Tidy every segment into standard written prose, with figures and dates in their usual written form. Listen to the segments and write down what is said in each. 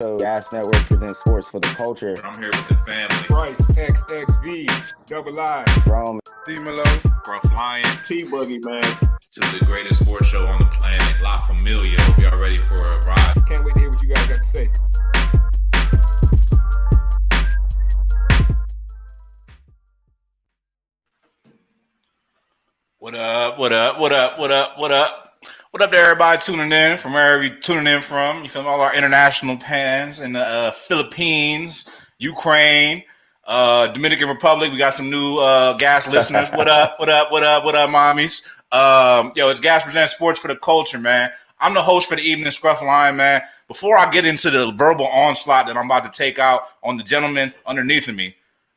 So Gas Network presents sports for the culture. I'm here with the family. Price, XXV, Double I, Rome, D-Malo, Gruff Lion. T-Buggy, man. Just the greatest sports show on the planet. La Familia. Hope y'all ready for a ride. Can't wait to hear what you guys got to say. What up, what up, what up, what up, what up? What up to everybody tuning in from wherever you're tuning in from? You feel all our international fans in the Philippines, Ukraine, Dominican Republic. We got some new Gas listeners. What up, what up, what up, what up, mommies? It's Gas Presents Sports for the Culture, man. I'm the host for the evening, Scruff Lion, man. Before I get into the verbal onslaught that I'm about to take out on the gentleman underneath of me,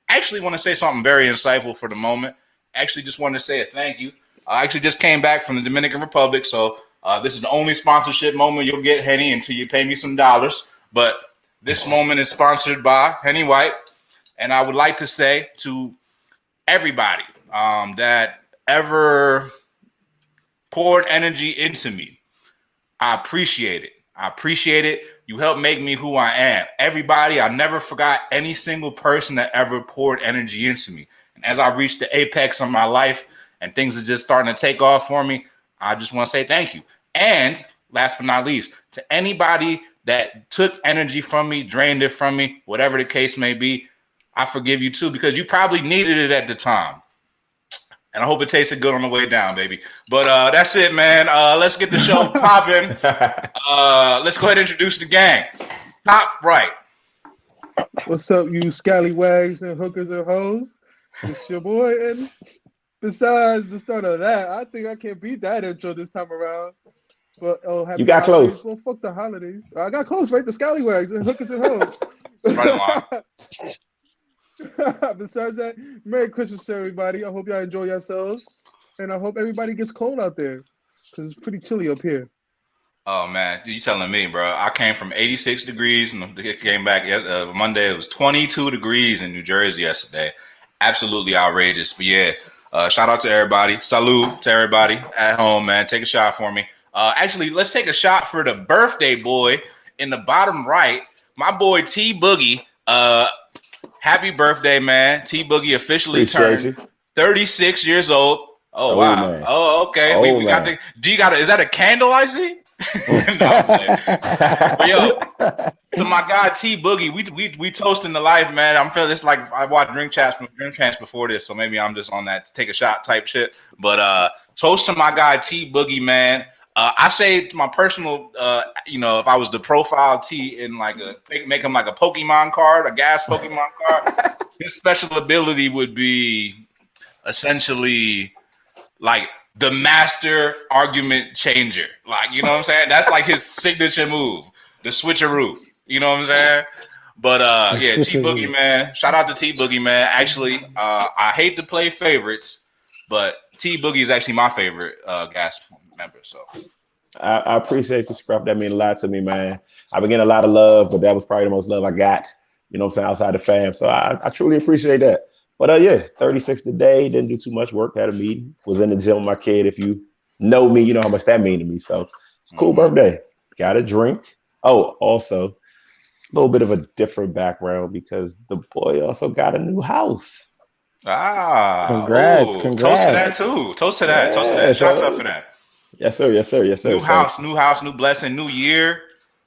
I actually want to say something very insightful for the moment. Actually just wanted to say a thank you. I actually just came back from the Dominican Republic, so this is the only sponsorship moment you'll get, Henny, until you pay me some dollars. But this moment is sponsored by Henny White, and I would like to say to everybody that ever poured energy into me, I appreciate it. I appreciate it. You helped make me who I am. Everybody, I never forgot any single person that ever poured energy into me. And as I reached the apex of my life and things are just starting to take off for me, I just want to say thank you. And last but not least, to anybody that took energy from me, drained it from me, whatever the case may be, I forgive you too, because you probably needed it at the time. And I hope it tasted good on the way down, baby. But that's it, man. Let's get the show popping. Let's go ahead and introduce the gang. Top right. What's up, you scallywags and hookers and hoes? It's your boy. And besides the start of that, I think I can beat that intro this time around. But you got holidays. close. Well, fuck the holidays. I got close, right? The scallywags and hookers and hoes. Right on. Besides that, Merry Christmas to everybody. I hope y'all enjoy yourselves. And I hope everybody gets cold out there because it's pretty chilly up here. Oh, man. You telling me, bro. I came from 86 degrees and came back Monday. It was 22 degrees in New Jersey yesterday. Absolutely outrageous. But yeah, shout out to everybody. Salute to everybody at home, man. Take a shot for me. Actually, let's take a shot for the birthday boy in the bottom right. My boy T Boogie. Happy birthday, man. T Boogie officially turned 36 years old. Oh, wow. Man. Oh, okay. We got the. Is that a candle I see? No, but yo, to my guy T Boogie, we toasting the life, man. I'm feeling this like I watched Drink Champs before this, so maybe I'm just on that take a shot type shit. But toast to my guy T Boogie, man. I say to my personal, if I was the profile T in like make him like a Pokemon card, a gas Pokemon card, his special ability would be essentially like the master argument changer. Like, you know what I'm saying? That's like his signature move, the switcheroo. You know what I'm saying? But yeah, T Boogie, man. Shout out to T Boogie, man. Actually, I hate to play favorites, but T Boogie is actually my favorite gas member. So I appreciate the scruff. That means a lot to me, man. I've been getting a lot of love, but that was probably the most love I got, you know what I'm saying, outside the fam. So I truly appreciate that. But yeah, 36 today, didn't do too much work, had a meeting, was in the gym with my kid. If you know me, you know how much that means to me. So it's a cool birthday. Got a drink. Oh, also a little bit of a different background because the boy also got a new house. Congrats. Toast to that too. Toast to that. Shots up for that. Yes, sir. New house, new blessing, new year,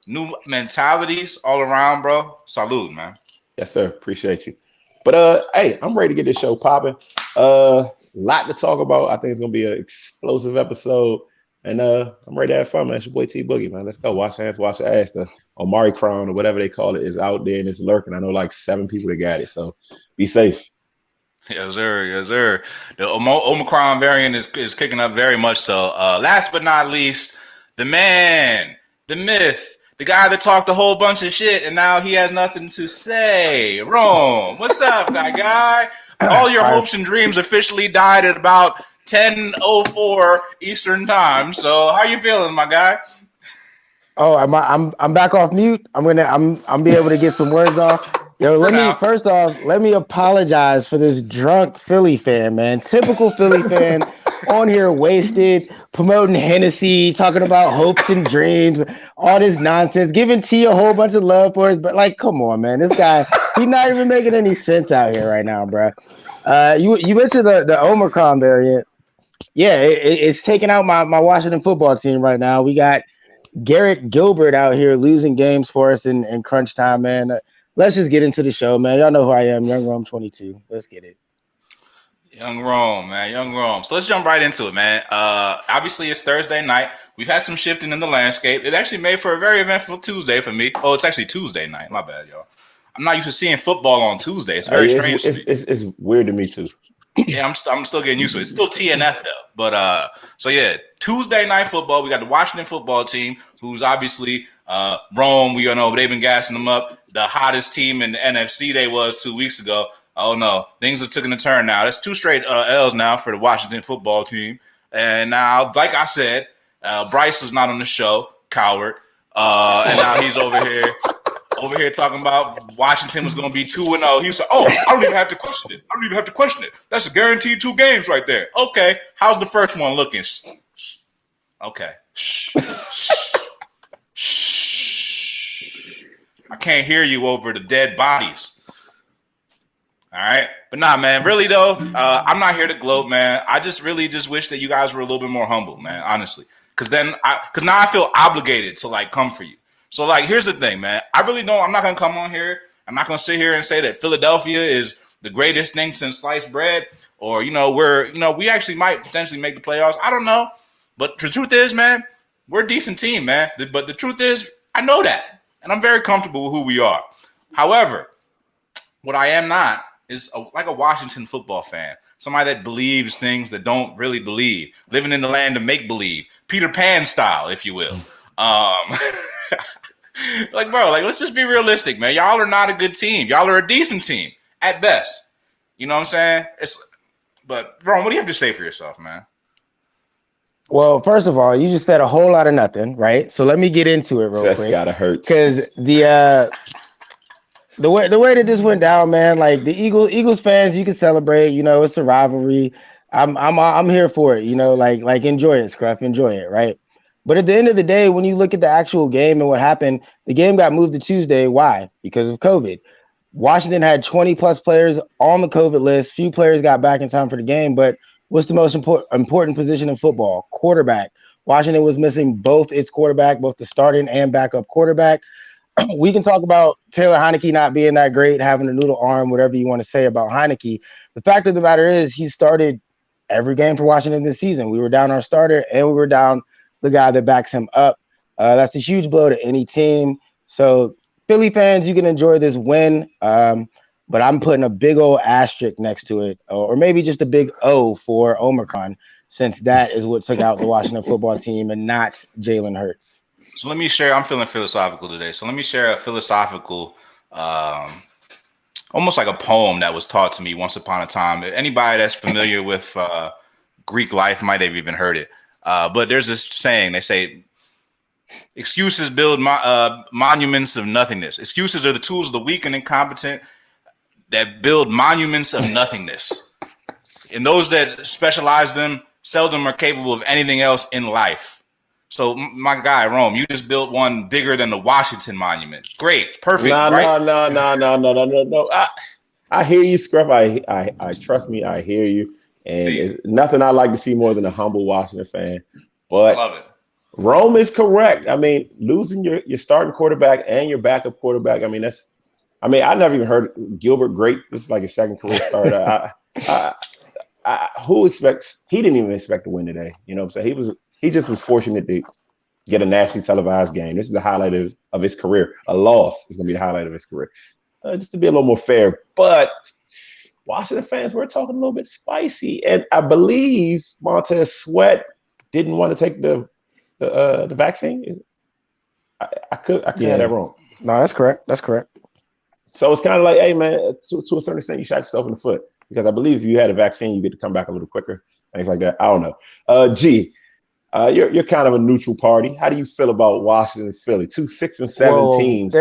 new mentalities all around, bro. Salute, man. Yes, sir. Appreciate you. But hey, I'm ready to get this show popping. Lot to talk about. I think it's gonna be an explosive episode. And I'm ready to have fun, man. It's your boy T Boogie, man. Let's go. Wash hands, wash your ass. The Omari Crown or whatever they call it is out there and it's lurking. I know like 7 people that got it. So be safe. Yes, sir. Yes, sir. The Omicron variant is kicking up very much so. Last but not least, the man, the myth, the guy that talked a whole bunch of shit and now he has nothing to say. Rome, what's up, guy? All your hopes and dreams officially died at about 10:04 Eastern time. So how you feeling, my guy? Oh, I'm back off mute. I'm be able to get some words off. Yo, let me apologize for this drunk Philly fan, man. Typical Philly fan on here wasted, promoting Hennessy, talking about hopes and dreams, all this nonsense, giving T a whole bunch of love for us. But like, come on, man, this guy, he's not even making any sense out here right now, bro. You mentioned the Omicron variant. Yeah, it's taking out my Washington football team right now. We got Garrett Gilbert out here losing games for us in crunch time, man. Let's just get into the show, man. Y'all know who I am, Young Rome 22. Let's get it. Young Rome, man. Young Rome. So let's jump right into it, man. Obviously, it's Thursday night. We've had some shifting in the landscape. It actually made for a very eventful Tuesday for me. Oh, it's actually Tuesday night. My bad, y'all. I'm not used to seeing football on Tuesday. It's very strange. It's weird to me, too. Yeah, I'm still getting used to it. It's still TNF, though. But, so yeah, Tuesday night football. We got the Washington football team, who's obviously Rome. We all know they've been gassing them up. The hottest team in the NFC they was 2 weeks ago. Oh, no. Things have taken a turn now. That's 2 straight L's now for the Washington football team. And now, like I said, Bryce was not on the show, coward. And now he's over here talking about Washington was going to be 2-0. He said, oh, I don't even have to question it. That's a guaranteed 2 games right there. Okay. How's the first one looking? Okay. I can't hear you over the dead bodies. All right. But nah, man, really though, I'm not here to gloat, man. I just wish that you guys were a little bit more humble, man, honestly. Because now I feel obligated to like come for you. So like, here's the thing, man. I'm not going to come on here. I'm not going to sit here and say that Philadelphia is the greatest thing since sliced bread or, we actually might potentially make the playoffs. I don't know. But the truth is, man, we're a decent team, man. But the truth is, I know that. And I'm very comfortable with who we are. However, what I am not is like a Washington football fan, somebody that believes things that don't really believe, living in the land of make-believe, Peter Pan style, if you will. Like, bro, like, let's just be realistic, man. Y'all are not a good team. Y'all are a decent team at best. You know what I'm saying? But, Ron, what do you have to say for yourself, man? Well, first of all, you just said a whole lot of nothing, right? So let me get into it real quick. That's gotta hurt. Because the way that this went down, man, like the Eagles fans, you can celebrate, it's a rivalry. I'm here for it, like enjoy it, Scruff, enjoy it, right? But at the end of the day, when you look at the actual game and what happened, the game got moved to Tuesday. Why? Because of COVID. Washington had 20 plus players on the COVID list. Few players got back in time for the game, but what's the most important position in football? Quarterback. Washington was missing both its quarterback, both the starting and backup quarterback. We can talk about Taylor Heineke not being that great, having a noodle arm, whatever you want to say about Heineke. The fact of the matter is he started every game for Washington this season. We were down our starter and we were down the guy that backs him up. That's a huge blow to any team. So Philly fans, you can enjoy this win. But I'm putting a big old asterisk next to it, or maybe just a big O for Omicron, since that is what took out the Washington football team and not Jalen Hurts. So let me share. I'm feeling philosophical today. So let me share a philosophical, almost like a poem that was taught to me once upon a time. Anybody that's familiar with Greek life might have even heard it. But there's this saying. They say, excuses build monuments of nothingness. Excuses are the tools of the weak and incompetent that build monuments of nothingness. And those that specialize them seldom are capable of anything else in life. So my guy, Rome, you just built one bigger than the Washington Monument. Great. Perfect. No. I hear you, Scruff. I trust me, I hear you. And it's nothing I like to see more than a humble Washington fan. But I love it. Rome is correct. I mean, losing your starting quarterback and your backup quarterback, I never even heard Gilbert great. This is like his second career starter. He didn't even expect to win today. You know what I'm saying? He just was fortunate to get a nationally televised game. This is the highlight of his career. A loss is going to be the highlight of his career. Just to be a little more fair. But Washington fans, we're talking a little bit spicy. And I believe Montez Sweat didn't want to take the vaccine. I could have that wrong. No, that's correct. That's correct. So it's kind of like, hey, man, to a certain extent, you shot yourself in the foot. Because I believe if you had a vaccine, you get to come back a little quicker. Things like that. I don't know. You're kind of a neutral party. How do you feel about Washington and Philly? 2 6-7 teams.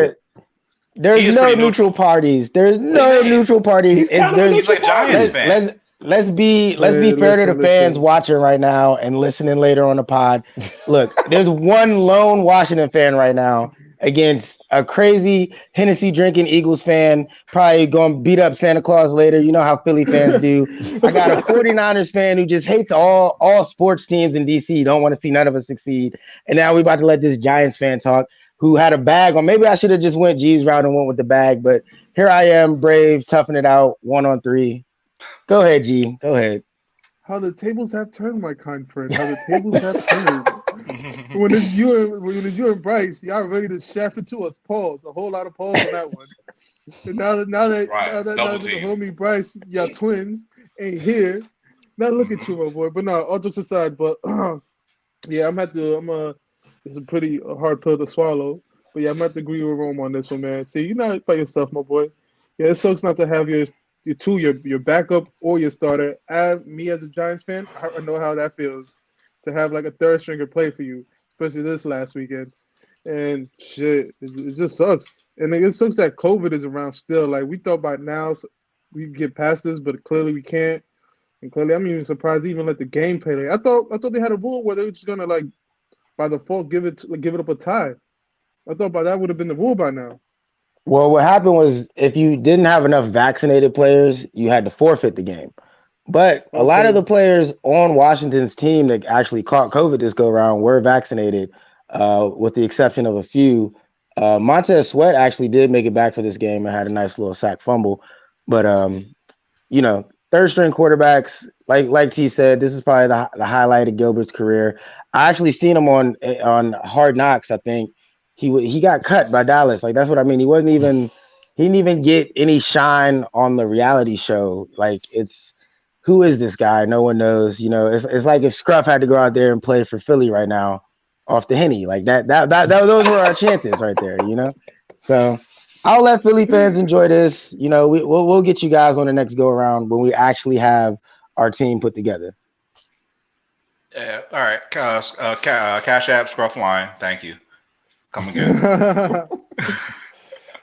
There's no neutral parties. There's no neutral parties. He's like Giants fan. let's be Man, fair to the fans listen. watching right now and listening later on the pod. Look, there's one lone Washington fan right now against a crazy Hennessy drinking Eagles fan, probably going to beat up Santa Claus later. You know how Philly fans do. I got a 49ers fan who just hates all sports teams in DC, don't want to see none of us succeed. And now we about to let this Giants fan talk who had a bag on. Maybe I should have just went G's route and went with the bag, but here I am, brave, toughing it out, 1-on-3. Go ahead, G. Go ahead. How the tables have turned, my kind friend. How the tables have turned. When it's you and Bryce, y'all ready to shaft it to us. Pause. A whole lot of pause on that one. And now that the homie Bryce, y'all twins, ain't here. Now look at you, my boy. But no, all jokes aside, but yeah, it's a pretty hard pill to swallow. But yeah, I'm at to agree with Rome on this one, man. See, you're not by yourself, my boy. Yeah, it sucks not to have your backup or your starter. Me as a Giants fan, I know how that feels to have like a third stringer play for you, especially this last weekend. And shit, it just sucks. And it sucks that COVID is around still. Like we thought by now we could get past this, but clearly we can't. And clearly, I'm even surprised they even let the game play. Like, I thought they had a rule where they were just gonna like by default give it up a tie. I thought by that would have been the rule by now. Well, what happened was if you didn't have enough vaccinated players, you had to forfeit the game. But a lot of the players on Washington's team that actually caught COVID this go around were vaccinated, with the exception of a few. Montez Sweat actually did make it back for this game and had a nice little sack fumble. But third string quarterbacks, like T said, this is probably the highlight of Gilbert's career. I actually seen him on Hard Knocks. I think he got cut by Dallas. Like that's what I mean. He didn't even get any shine on the reality show. Like who is this guy? No one knows. It's like if Scruff had to go out there and play for Philly right now off the Henny. Like that those were our chances right there, So I'll let Philly fans enjoy this. We'll get you guys on the next go around when we actually have our team put together. Yeah. All right. Cash App, Scruff Line. Thank you. Come again.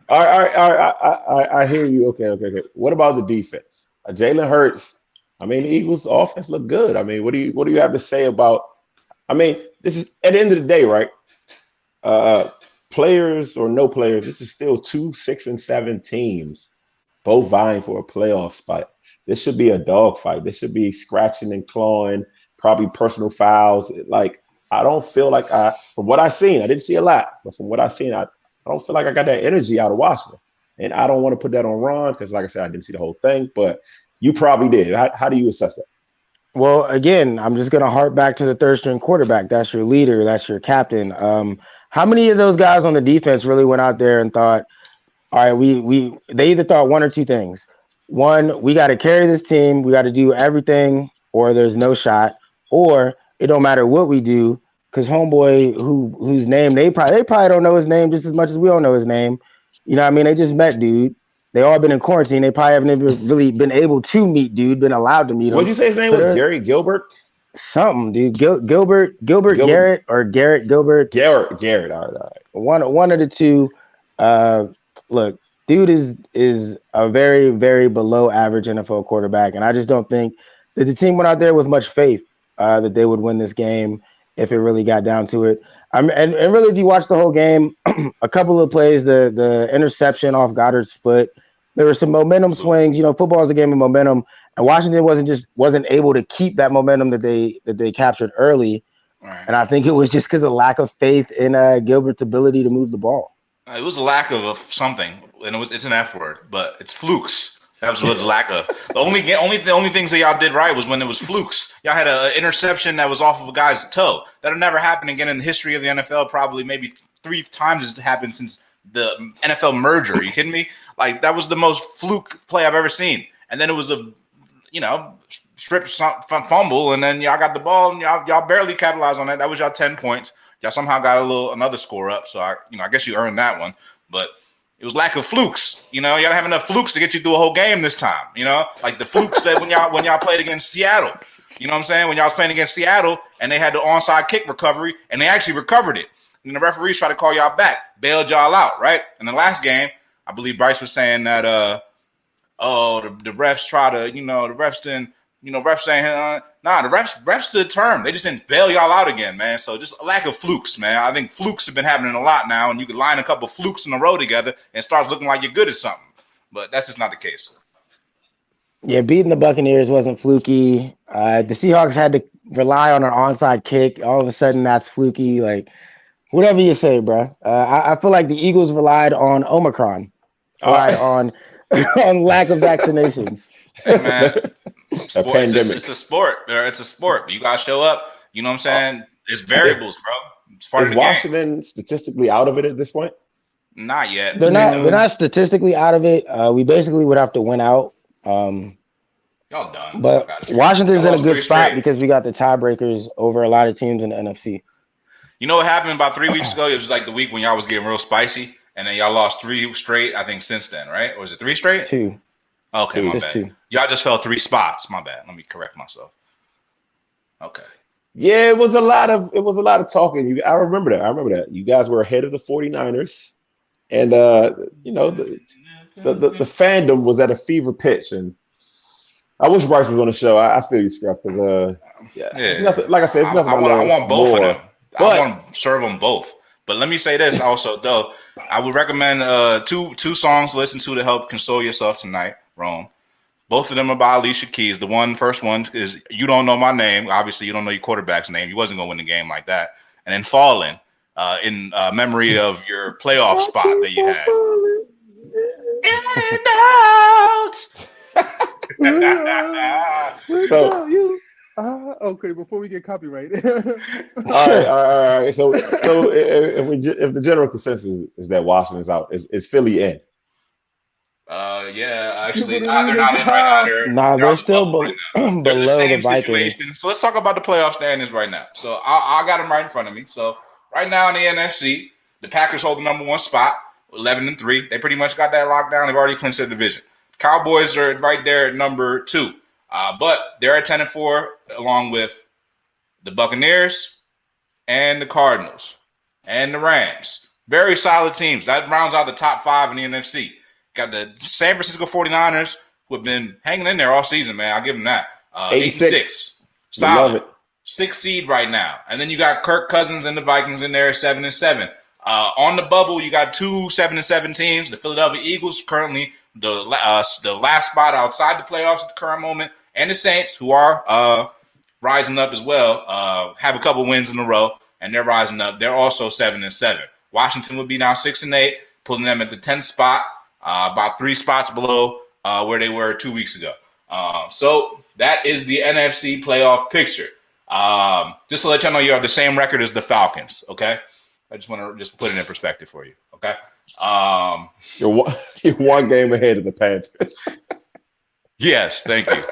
All right. I hear you. Okay. What about the defense? Jalen Hurts. I mean, the Eagles' offense look good. I mean, what do you have to say about? I mean, this is at the end of the day, right? Players or no players, this is still 2, 6, and 7 teams, both vying for a playoff spot. This should be a dogfight. This should be scratching and clawing, probably personal fouls. Like I don't feel like from what I've seen, I didn't see a lot, but from what I've seen, I don't feel like I got that energy out of Washington. And I don't want to put that on Ron because, like I said, I didn't see the whole thing, but you probably did. How do you assess that? Well, again, I'm just going to harp back to the third string quarterback. That's your leader. That's your captain. How many of those guys on the defense really went out there and thought, all right, they either thought one or two things. One, we got to carry this team. We got to do everything or there's no shot, or it don't matter what we do because homeboy whose name they probably don't know his name just as much as we don't know his name. You know what I mean? They just met dude. They all been in quarantine. They probably haven't even really been able to meet dude, been allowed to meet him. What'd you say his name was? Gary Gilbert? Something, dude. Gilbert Garrett or Garrett Gilbert? Garrett. All right. One of the two. Look, dude is a very, very below average NFL quarterback. And I just don't think that the team went out there with much faith that they would win this game if it really got down to it. And really, if you watch the whole game, a couple of plays, the interception off Goddard's foot, there were some momentum swings. Football is a game of momentum, and Washington wasn't able to keep that momentum that they captured early. Right. And I think it was just because of lack of faith in Gilbert's ability to move the ball. It was a lack of something, and it's an F word, but it's flukes. That was what the lack of. The only things that y'all did right was when it was flukes. Y'all had an interception that was off of a guy's toe. That'll never happen again in the history of the NFL. Probably maybe 3 times it's happened since the NFL merger. Are you kidding me? Like that was the most fluke play I've ever seen. And then it was a, strip fumble, and then y'all got the ball, and y'all barely capitalized on that. That was y'all 10 points. Y'all somehow got another score up. So I guess you earned that one, but. It was lack of flukes. Y'all don't have enough flukes to get you through a whole game this time. Like the flukes that when y'all played against Seattle. You know what I'm saying? When y'all was playing against Seattle and they had the onside kick recovery and they actually recovered it. And the referees tried to call y'all back, bailed y'all out, right? In the last game, I believe Bryce was saying that the refs try to, the refs didn't refs saying, nah, the refs stood term. They just didn't bail y'all out again, man. So just a lack of flukes, man. I think flukes have been happening a lot now, and you could line a couple of flukes in a row together and start looking like you're good at something. But that's just not the case. Yeah, beating the Buccaneers wasn't fluky. The Seahawks had to rely on an onside kick. All of a sudden, that's fluky. Like, whatever you say, bro. I feel like the Eagles relied on Omicron, relied on on lack of vaccinations. Hey, man, it's a sport. It's a sport. But you gotta show up. You know what I'm saying? It's variables, bro. It's part of the Washington game. statistically out of it at this point? Not yet. They're not statistically out of it. We basically would have to win out. Y'all done. But Washington's in a good spot because we got the tiebreakers over a lot of teams in the NFC. You know what happened about 3 weeks ago? It was like the week when y'all was getting real spicy, and then y'all lost 3 straight, I think, since then, right? Or was it 3 straight? 2. Okay, my bad. 2. Y'all just fell 3 spots. My bad. Let me correct myself. Okay. Yeah, it was a lot of talking. I remember that. You guys were ahead of the 49ers. And the fandom was at a fever pitch, and I wish Bryce was on the show. I feel you, Scrap, because it's nothing. Like I said, it's nothing. I want both more. of them. I want to serve them both. But let me say this also, though. I would recommend two songs to listen to help console yourself tonight, Rome. Both of them are by Alicia Keys. The first one is You Don't Know My Name. Obviously, you don't know your quarterback's name. You wasn't going to win the game like that. And then Fallen, in memory of your playoff spot that you had. In and out. Okay, before we get copyright. all right. So if the general consensus is that Washington's out, is Philly in? Yeah, actually, they're not in right now. They're still below the Vikings. Situation. So let's talk about the playoff standings right now. So I got them right in front of me. So right now in the NFC, the Packers hold the number 1 spot, 11-3. They pretty much got that locked down. They've already clinched their division. Cowboys are right there at number 2. But they're at 10-4, along with the Buccaneers and the Cardinals and the Rams. Very solid teams. That rounds out the top 5 in the NFC. Got the San Francisco 49ers, who have been hanging in there all season, man. I'll give them that. 8-6. Solid. 6th seed right now. And then you got Kirk Cousins and the Vikings in there, 7-7. On the bubble, you got 2 7-7 teams. The Philadelphia Eagles currently the last spot outside the playoffs at the current moment, and the Saints, who are rising up as well, have a couple wins in a row, and they're rising up. They're also 7-7. Washington would be now 6-8, putting them at the 10th spot, about 3 spots below where they were 2 weeks ago. So that is the NFC playoff picture. Just to let y'all know, you have the same record as the Falcons. Okay, I just want to just put it in perspective for you. Okay. You're one game ahead of the Panthers. Yes, thank you.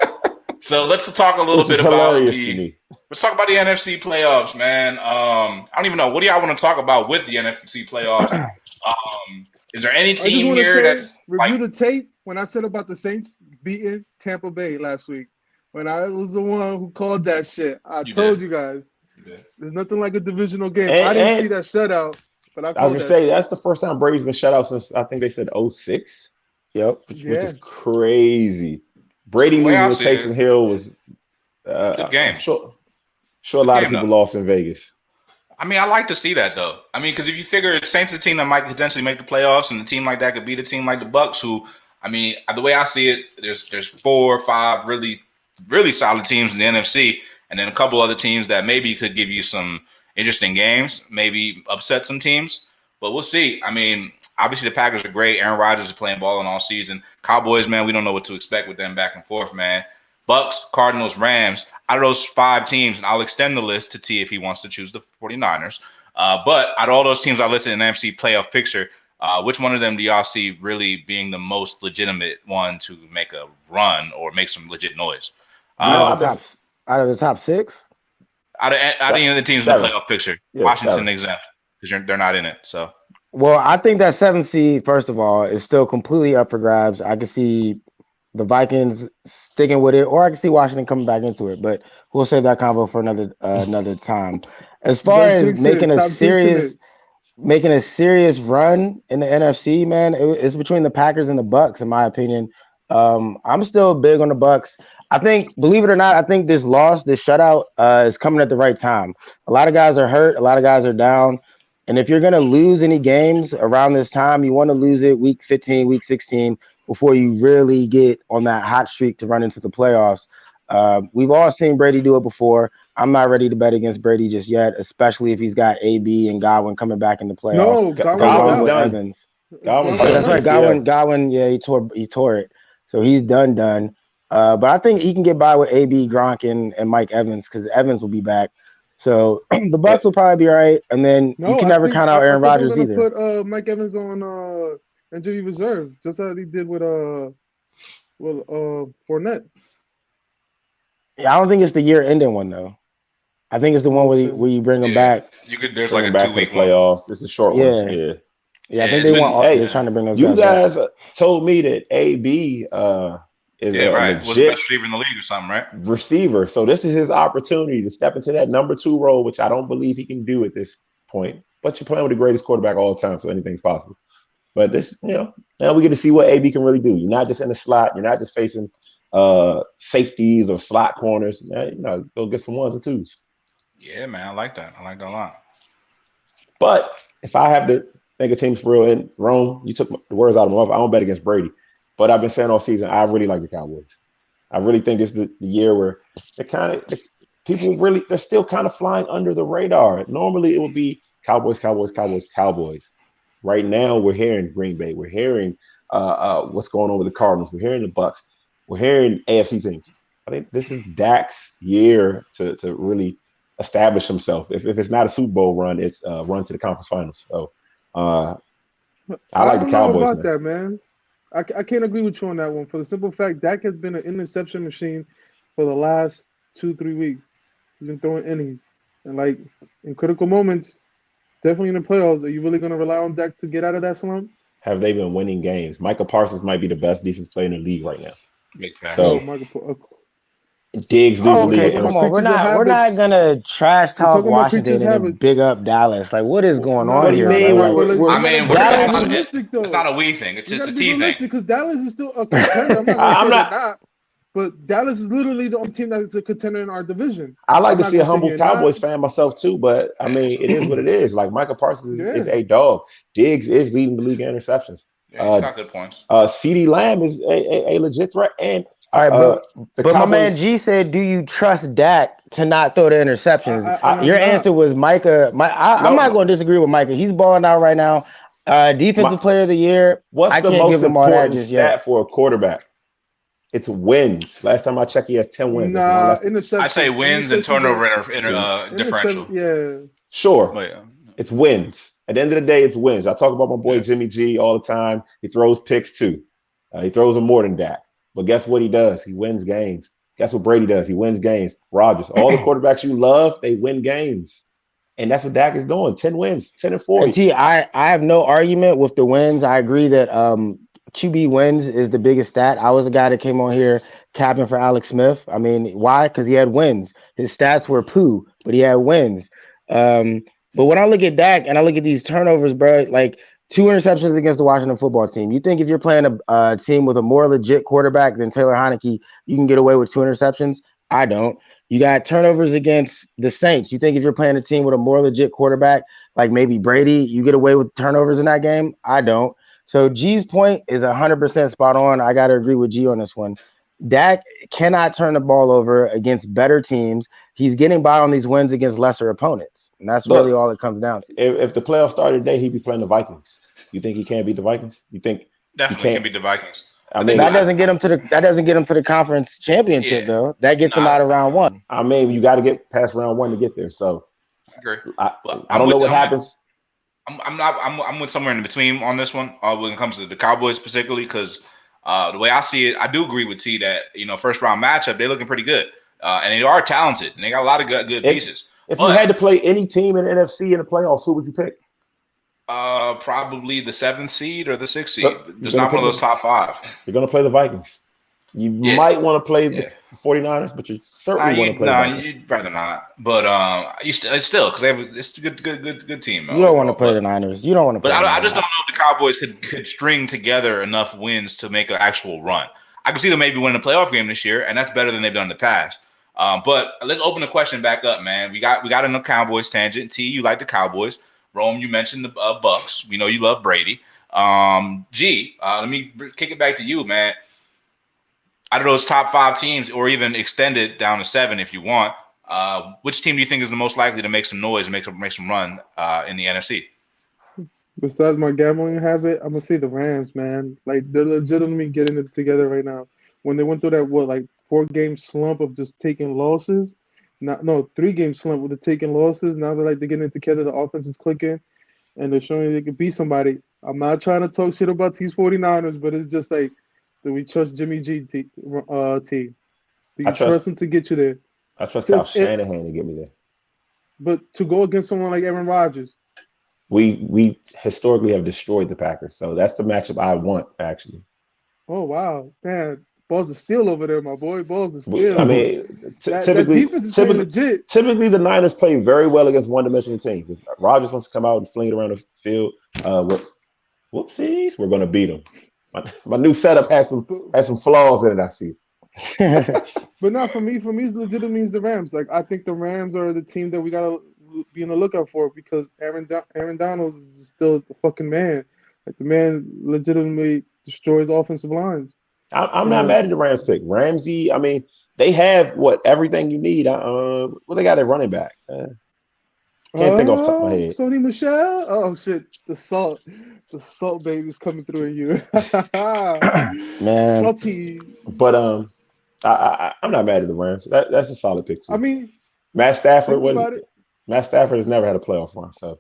So let's talk a little bit about let's talk about the NFC playoffs, man. I don't even know. What do y'all want to talk about with the NFC playoffs? Is there any team here that's review the tape when I said about the Saints beating Tampa Bay last week? When I was the one who called that shit, I told you guys there's nothing like a divisional game. I didn't see that shutout. But I was gonna say that's the first time Brady's been shut out since I think they said 06. Yep, which is crazy. Brady losing to Taysom Hill was good game. I'm sure a lot of people lost in Vegas. I mean, I like to see that though. I mean, because if you figure Saints a team that might potentially make the playoffs, and a team like that could beat a team like the Bucks, who, I mean, the way I see it, there's 4 or 5 really, really solid teams in the NFC, and then a couple other teams that maybe could give you some interesting games, maybe upset some teams, but we'll see. I mean, obviously the Packers are great. Aaron Rodgers is playing ball in all season. Cowboys, man, we don't know what to expect with them back and forth, man. Bucks, Cardinals, Rams, out of those 5 teams, and I'll extend the list to T if he wants to choose the 49ers. But out of all those teams I listed in the NFC playoff picture, which one of them do y'all see really being the most legitimate one to make a run or make some legit noise? Out of the top 6? Out of any of the teams in the playoff picture, Washington exempt because they're not in it. So, well, I think that 7th seed, first of all, is still completely up for grabs. I can see the Vikings sticking with it, or I can see Washington coming back into it. But we'll save that convo for another time. As far as making a serious run in the NFC, man, it's between the Packers and the Bucks, in my opinion. I'm still big on the Bucks. I think, believe it or not, I think this loss, this shutout, is coming at the right time. A lot of guys are hurt. A lot of guys are down. And if you're going to lose any games around this time, you want to lose it week 15, week 16, before you really get on that hot streak to run into the playoffs. We've all seen Brady do it before. I'm not ready to bet against Brady just yet, especially if he's got AB and Godwin coming back in the playoffs. No, Godwin's Godwin's out. done. Evans. Godwin's Oh, done. that's right. Godwin, yeah, he tore it. So he's done. But I think he can get by with AB, Gronk, and Mike Evans because Evans will be back. So the Bucks will probably be all right. And then you can never count out Aaron Rodgers either. I think they're gonna put Mike Evans on injury reserve, just as he did with Fournette. Yeah, I don't think it's the year-ending one though. I think it's the one where you bring him back. There's like a 2-week playoffs. It's a short one. Yeah. I think they're trying to bring those. You guys back. told me that AB is a was the legit best receiver in the league or something, right? receiver. So this is his opportunity to step into that number 2 role, which I don't believe he can do at this point. But you're playing with the greatest quarterback of all time, so anything's possible. But this, now we get to see what AB can really do. You're not just in the slot. You're not just facing safeties or slot corners. Go get some ones and twos. Yeah, man, I like that. I like that a lot. But if I have to think a team's for real in Rome, you took the words out of my mouth. I don't bet against Brady. But I've been saying all season, I really like the Cowboys. I really think this is the year where they're still kind of flying under the radar. Normally it would be Cowboys. Right now we're hearing Green Bay. We're hearing what's going on with the Cardinals. We're hearing the Bucks. We're hearing AFC teams. I think this is Dak's year to really establish himself. If it's not a Super Bowl run, it's a run to the conference finals. So I like the Cowboys. Know about that, man. I can't agree with you on that one for the simple fact Dak has been an interception machine for the last 2-3 weeks. He's been throwing innings. And like in critical moments, definitely in the playoffs, are you really going to rely on Dak to get out of that slump? Have they been winning games? Micah Parsons might be the best defense player in the league right now. Big fact. So Diggs leads the league. Come on, we're not gonna trash talk Washington and big up Dallas. Like, what is going on here? It's not a we thing. It's just a T thing. Because Dallas is still a contender. I'm not. But Dallas is literally the only team that's a contender in our division. I like to see a humble Cowboys fan myself too, but I mean, it is what it is. Like Micah Parsons is a dog. Diggs is leading the league in interceptions. Yeah, he's got good points. CeeDee Lamb is a legit threat. And all right, but my man G said, "Do you trust Dak to not throw the interceptions?" Your answer was Micah. I'm not going to disagree with Micah. He's balling out right now. Defensive player of the year. What's the most important stat for a quarterback? It's wins. Last time I checked, he has 10 wins. I say wins and turnover differential. Yeah. Sure. It's wins. At the end of the day, it's wins. I talk about my boy Jimmy G all the time. He throws picks too. He throws them more than that. But guess what he does? He wins games. Guess what Brady does? He wins games. Rodgers. All the quarterbacks you love, they win games. And that's what Dak is doing. 10 wins, 10-4. I have no argument with the wins. I agree that QB wins is the biggest stat. I was a guy that came on here capping for Alex Smith. I mean, why? Because he had wins. His stats were poo, but he had wins. But when I look at Dak and I look at these turnovers, bro, like 2 interceptions against the Washington football team. You think if you're playing a team with a more legit quarterback than Taylor Heineke, you can get away with 2 interceptions? I don't. You got turnovers against the Saints. You think if you're playing a team with a more legit quarterback, like maybe Brady, you get away with turnovers in that game? I don't. So G's point is 100% spot on. I got to agree with G on this one. Dak cannot turn the ball over against better teams. He's getting by on these wins against lesser opponents. And that's really all it comes down to. If the playoffs started today, he'd be playing the Vikings. You think he can't beat the Vikings? You think definitely can beat the Vikings? I mean, that doesn't get him to the conference championship though. That gets him out of round 1. I mean, you got to get past round 1 to get there. So I agree. I don't know what happens. I'm with somewhere in between on this one when it comes to the Cowboys specifically because the way I see it, I do agree with T that first round matchup they're looking pretty good and they are talented and they got a lot of good pieces. If you had to play any team in the NFC in the playoffs, who would you pick? Probably the 7th seed or the 6th seed. Just not one of those top 5. You're going to play the Vikings. You might want to play the 49ers, but you certainly want to play the Vikings. You'd rather not. But it's still because it's a good team. You don't want to play the Niners. You don't want to play I just don't know if the Cowboys could string together enough wins to make an actual run. I can see them maybe winning a playoff game this year, and that's better than they've done in the past. But let's open the question back up, man. We got in the Cowboys tangent. T, you like the Cowboys. Rome, you mentioned the Bucks. We know you love Brady. G, let me kick it back to you, man. Out of those top 5 teams, or even extend it down to 7 if you want, which team do you think is the most likely to make some noise and make some run in the NFC? Besides my gambling habit, I'm gonna say the Rams, man. Like they're legitimately getting it together right now. When they went through that 4-game slump of just taking losses, 3-game slump with the taking losses. Now they're getting it together. The offense is clicking, and they're showing they can beat somebody. I'm not trying to talk shit about these 49ers, but it's just like, do we trust Jimmy G team? Do you trust him to get you there? I trust Kyle Shanahan to get me there. But to go against someone like Aaron Rodgers, we historically have destroyed the Packers, so that's the matchup I want, actually. Oh wow, man, balls of steel over there, my boy. Balls of steel. I mean, that defense is playing legit. Typically, the Niners play very well against one-dimensional teams. If Rodgers wants to come out and fling it around the field, whoopsies, we're going to beat him. My new setup has some flaws in it, I see. But no, for me, it's legitimately the Rams. Like I think the Rams are the team that we gotta be on the lookout for because Aaron Donald is still the fucking man. Like the man legitimately destroys offensive lines. I'm not mad at the Rams pick. Ramsey, I mean, they have everything you need. What they got at running back? Can't think off the top of my head. Sony Michel? Oh shit, the salt baby's coming through in you. Man. Salty. But I'm not mad at the Rams. That's a solid pick too. I mean, Matt Stafford. Matt Stafford has never had a playoff run, so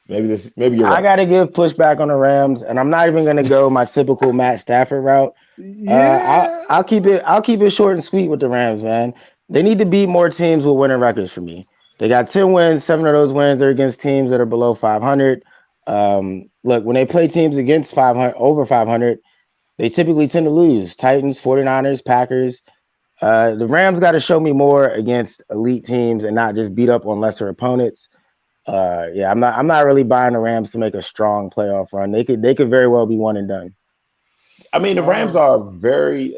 maybe you're right. I gotta give pushback on the Rams, and I'm not even gonna go my typical Matt Stafford route. Yeah. I'll keep it short and sweet with the Rams, man. They need to beat more teams with winning records for me. They got 10 wins. 7 of those wins are against teams that are below 500. Look, when they play teams against 500, over 500, they typically tend to lose. Titans, 49ers, Packers. The Rams got to show me more against elite teams and not just beat up on lesser opponents. I'm not really buying the Rams to make a strong playoff run. They could very well be one and done. I mean, the Rams are very,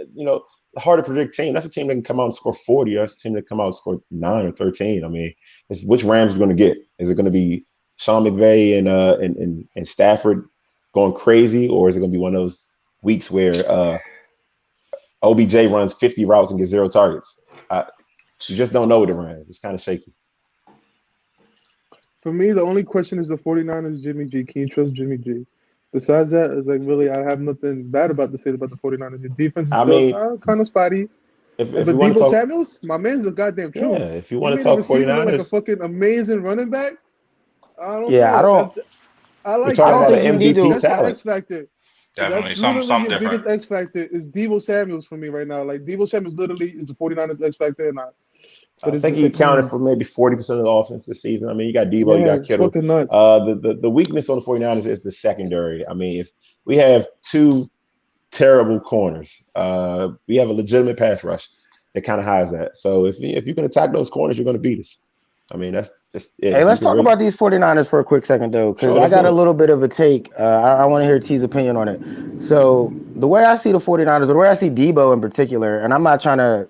hard to predict team. That's a team that can come out and score 40. That's a team that can come out and score 9 or 13. I mean, it's which Rams are going to get? Is it going to be Sean McVay and Stafford going crazy, or is it going to be one of those weeks where OBJ runs 50 routes and gets 0 targets? You just don't know with the Rams. It's kind of shaky. For me, the only question is the 49ers, Jimmy G. Can you trust Jimmy G? Besides that, it's really I have nothing bad to say about the 49ers. Your defense is still kind of spotty. But Deebo Samuels, my man's a goddamn truth. Yeah, if you want to talk 49ers. Like a fucking amazing running back. I don't know. I like talking about an MVP that's talent. The X factor. Definitely, that's something the different. biggest X factor is Deebo Samuels for me right now. Like Deebo Samuels literally is the 49ers X factor, and I think he accounted for maybe 40% of the offense this season. I mean, you got Deebo, you got Kittle. Fucking nuts. The weakness on the 49ers is the secondary. I mean, if we have 2 terrible corners, we have a legitimate pass rush that kind of hides that. So if you can attack those corners, you're going to beat us. I mean, that's just it. Hey, let's talk about these 49ers for a quick second, though, because I got a little bit of a take. I want to hear T's opinion on it. So the way I see the 49ers, the way I see Deebo in particular, and I'm not trying to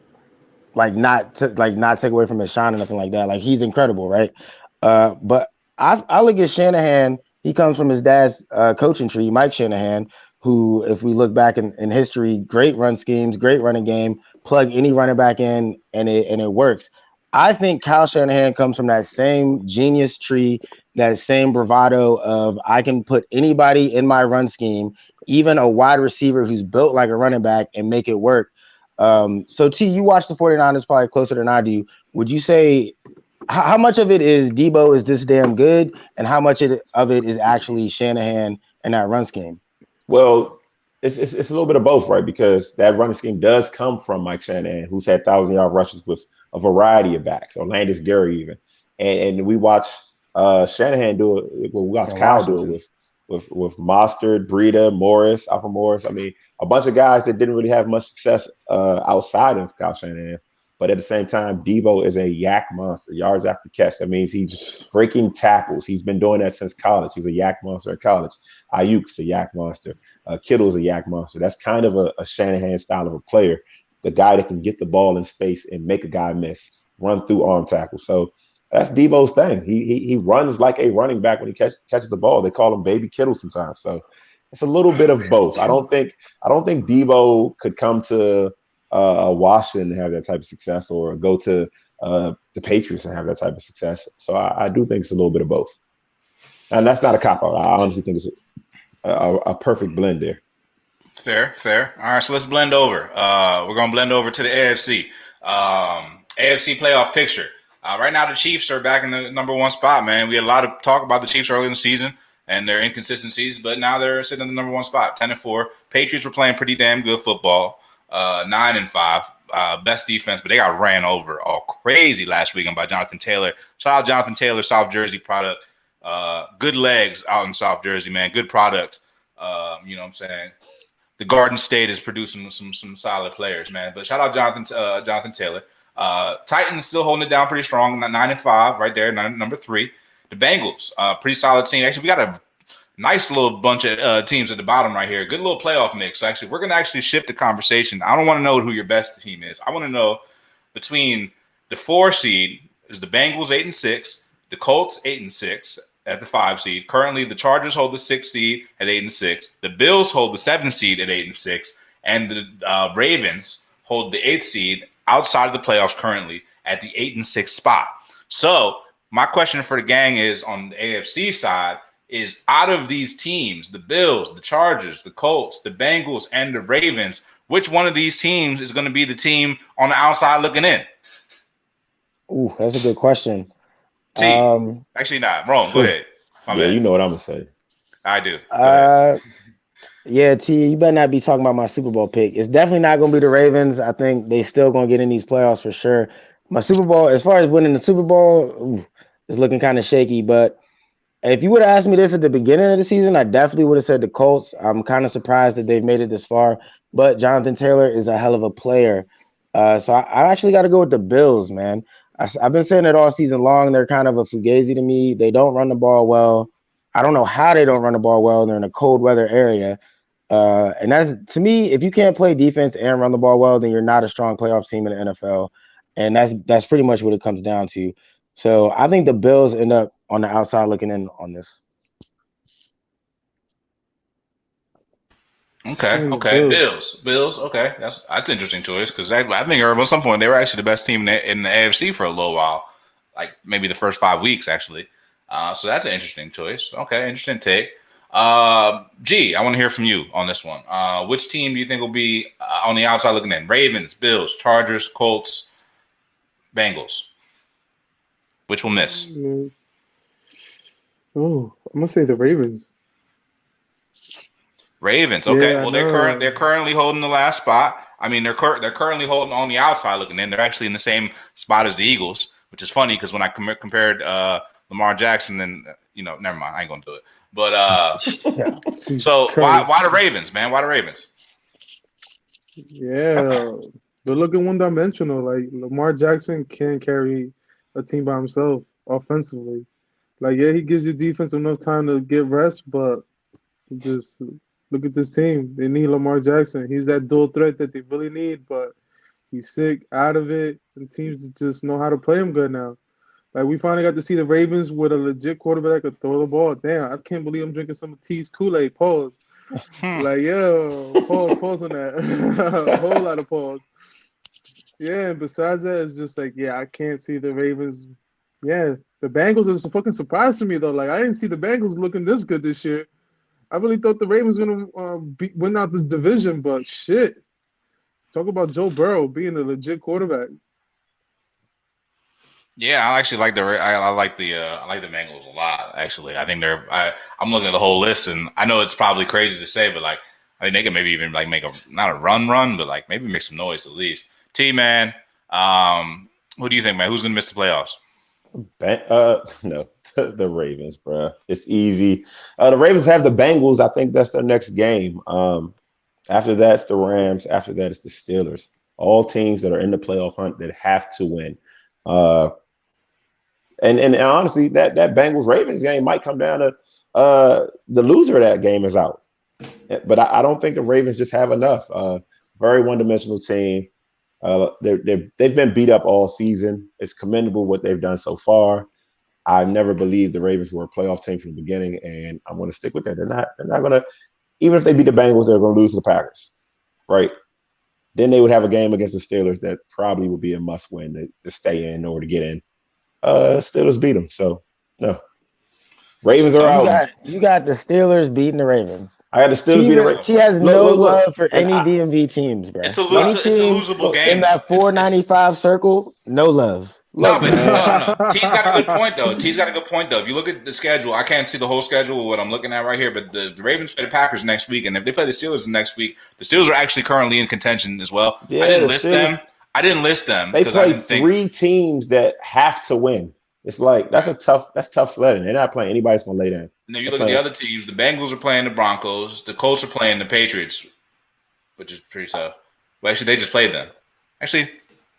not take away from his shine or nothing like that. Like, he's incredible, right? But I look at Shanahan. He comes from his dad's coaching tree, Mike Shanahan, who, if we look back in history, great run schemes, great running game, plug any running back in, and it works. I think Kyle Shanahan comes from that same genius tree, that same bravado of I can put anybody in my run scheme, even a wide receiver who's built like a running back, and make it work. So T, you watch the 49ers probably closer than I do. Would you say how much of it is Deebo is this damn good, and how much of it is actually Shanahan and that run scheme? Well, it's a little bit of both, right? Because that running scheme does come from Mike Shanahan, who's had 1,000-yard rushes with a variety of backs, or Landis Gary even. And we watch Shanahan do it. Well, we watch Kyle do it with Mostert, Breida, Morris, Alfred Morris. I mean, a bunch of guys that didn't really have much success outside of Kyle Shanahan. But at the same time, Debo is a yak monster, yards after catch. That means he's breaking tackles. He's been doing that since college. He was a yak monster at college. Ayuk's a yak monster. Kittle's a yak monster. That's kind of a Shanahan style of a player, the guy that can get the ball in space and make a guy miss, run through arm tackles. So that's Debo's thing. He runs like a running back when he catches the ball. They call him Baby Kittle sometimes. So it's a little bit of both. I don't think Debo could come to Washington and have that type of success, or go to the Patriots and have that type of success. So I do think it's a little bit of both. And that's not a cop-out. I honestly think it's a perfect blend there. Fair. All right, so let's blend over. We're going to blend over to the AFC. AFC playoff picture. Right now, the Chiefs are back in the number one spot, man. We had a lot of talk about the Chiefs early in the season and their inconsistencies, but now they're sitting in the number one spot, 10-4. Patriots were playing pretty damn good football, 9-5. Best defense, but they got ran over all crazy last weekend by Jonathan Taylor. Shout out Jonathan Taylor, South Jersey product. Good legs out in South Jersey, man. Good product. You know what I'm saying? The Garden State is producing some solid players, man. But shout out Jonathan Taylor. Titans still holding it down pretty strong, 9-5, right there, number 3. The Bengals, pretty solid team. Actually, we got a nice little bunch of teams at the bottom right here. Good little playoff mix. So actually, we're going to actually shift the conversation. I don't want to know who your best team is. I want to know between the 4 seed is the Bengals 8-6, the Colts 8-6 at the 5 seed. Currently, the Chargers hold the 6 seed at 8-6. The Bills hold the 7 seed at 8-6, and the Ravens hold the 8th seed outside of the playoffs currently at the 8-6 spot. So my question for the gang is, on the AFC side, is out of these teams, the Bills, the Chargers, the Colts, the Bengals, and the Ravens, which one of these teams is going to be the team on the outside looking in? Ooh, that's a good question. Actually not. Wrong. Go ahead. My bad. You know what I'm going to say. I do. Yeah, T, you better not be talking about my Super Bowl pick. It's definitely not going to be the Ravens. I think they still going to get in these playoffs for sure. My Super Bowl, as far as winning the Super Bowl, is looking kind of shaky. But if you would have asked me this at the beginning of the season, I definitely would have said the Colts. I'm kind of surprised that they've made it this far. But Jonathan Taylor is a hell of a player. So I actually got to go with the Bills, man. I've been saying it all season long. They're kind of a fugazi to me. They don't run the ball well. I don't know how they don't run the ball well. They're in a cold weather area. And that's, to me, if you can't play defense and run the ball well, then you're not a strong playoff team in the NFL. And that's pretty much what it comes down to. So I think the Bills end up on the outside looking in on this. Okay. Bills. Okay, that's an interesting choice, because I think at some point they were actually the best team in the AFC for a little while, like maybe the first 5 weeks actually. So that's an interesting choice. Okay, interesting take. G, I want to hear from you on this one. Which team do you think will be on the outside looking in? Ravens, Bills, Chargers, Colts, Bengals. Which will miss? Oh, I'm gonna say the Ravens. Ravens. Okay. Yeah, well, they're currently holding the last spot. I mean, they're currently holding on the outside looking in. They're actually in the same spot as the Eagles, which is funny because when I compared Lamar Jackson, then never mind. I ain't gonna do it. But so why the Ravens, man? Why the Ravens? Yeah, they're looking one-dimensional. Like, Lamar Jackson can't carry a team by himself offensively. Like, yeah, he gives you defense enough time to get rest, but just look at this team. They need Lamar Jackson. He's that dual threat that they really need, but he's sick, out of it, and teams just know how to play him good now. Like, we finally got to see the Ravens with a legit quarterback that could throw the ball. Damn, I can't believe I'm drinking some of T's Kool-Aid. Pause. Like, yo, pause on that. A whole lot of pause. Yeah, and besides that, it's just like, yeah, I can't see the Ravens. Yeah, the Bengals is a fucking surprise to me, though. Like, I didn't see the Bengals looking this good this year. I really thought the Ravens were going to win out this division, but shit. Talk about Joe Burrow being a legit quarterback. Yeah, I actually like I like the Bengals a lot. Actually, I think I'm looking at the whole list, and I know it's probably crazy to say, but like I think they can maybe even like make not a run, but like maybe make some noise at least. T man, who do you think, man? Who's gonna miss the playoffs? No, the Ravens, bro. It's easy. The Ravens have the Bengals. I think that's their next game. After that, it's the Rams. After that, it's the Steelers. All teams that are in the playoff hunt that have to win. And honestly, that Bengals Ravens game might come down to the loser of that game is out. But I don't think the Ravens just have enough. Very one-dimensional team. They've been beat up all season. It's commendable what they've done so far. I never believed the Ravens were a playoff team from the beginning, and I'm going to stick with that. They're not going to, even if they beat the Bengals, they're going to lose to the Packers, right? Then they would have a game against the Steelers that probably would be a must-win to stay in or to get in. Steelers beat them, so no. Ravens are out. You got the Steelers beating the Ravens. I got the Steelers beating the Ravens. He has no love for any DMV teams, bro. It's a losable game. In that 495 circle, no love. No. T's got a good point though. If you look at the schedule, I can't see the whole schedule of what I'm looking at right here, but the Ravens play the Packers next week, and if they play the Steelers next week, the Steelers are actually currently in contention as well. Yeah, I didn't list them. They play three teams that have to win. It's like that's tough sledding. They're not playing anybody's gonna lay down. And if you look at the other teams, the Bengals are playing the Broncos, the Colts are playing the Patriots, which is pretty tough. Well, actually, they just played them. Actually,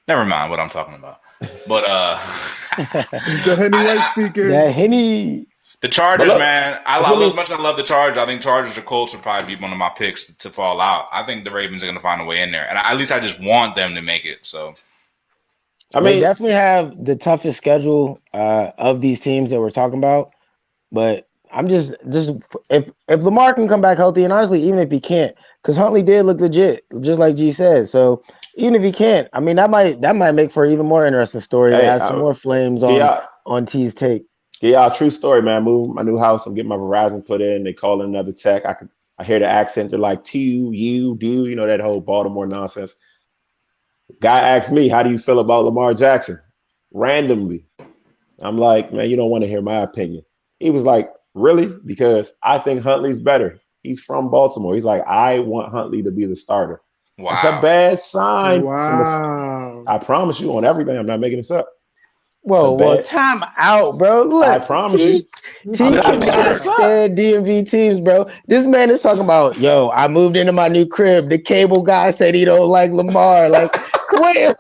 never mind what I'm talking about. But the Henny White speaking. Yeah, Henny. The Chargers, man. As much as I love the Chargers, I think Chargers or Colts would probably be one of my picks to fall out. I think the Ravens are going to find a way in there, and at least I just want them to make it. So, I mean, they definitely have the toughest schedule of these teams that we're talking about. But I'm just if Lamar can come back healthy, and honestly, even if he can't, because Huntley did look legit, just like G said. So even if he can't, I mean, that might make for an even more interesting story. Hey, add some more flames on T's take. Yeah, true story, man. I moved my new house. I'm getting my Verizon put in. They call in another tech. I hear the accent. They're like, you know, that whole Baltimore nonsense. Guy asked me, how do you feel about Lamar Jackson? Randomly. I'm like, man, you don't want to hear my opinion. He was like, really? Because I think Huntley's better. He's from Baltimore. He's like, I want Huntley to be the starter. Wow. It's a bad sign. Wow. I promise you on everything. I'm not making this up. Well, time out, bro. Look, I promise you. Stand DMV teams, bro. This man is talking about, yo, I moved into my new crib. The cable guy said he don't like Lamar. Like, wait,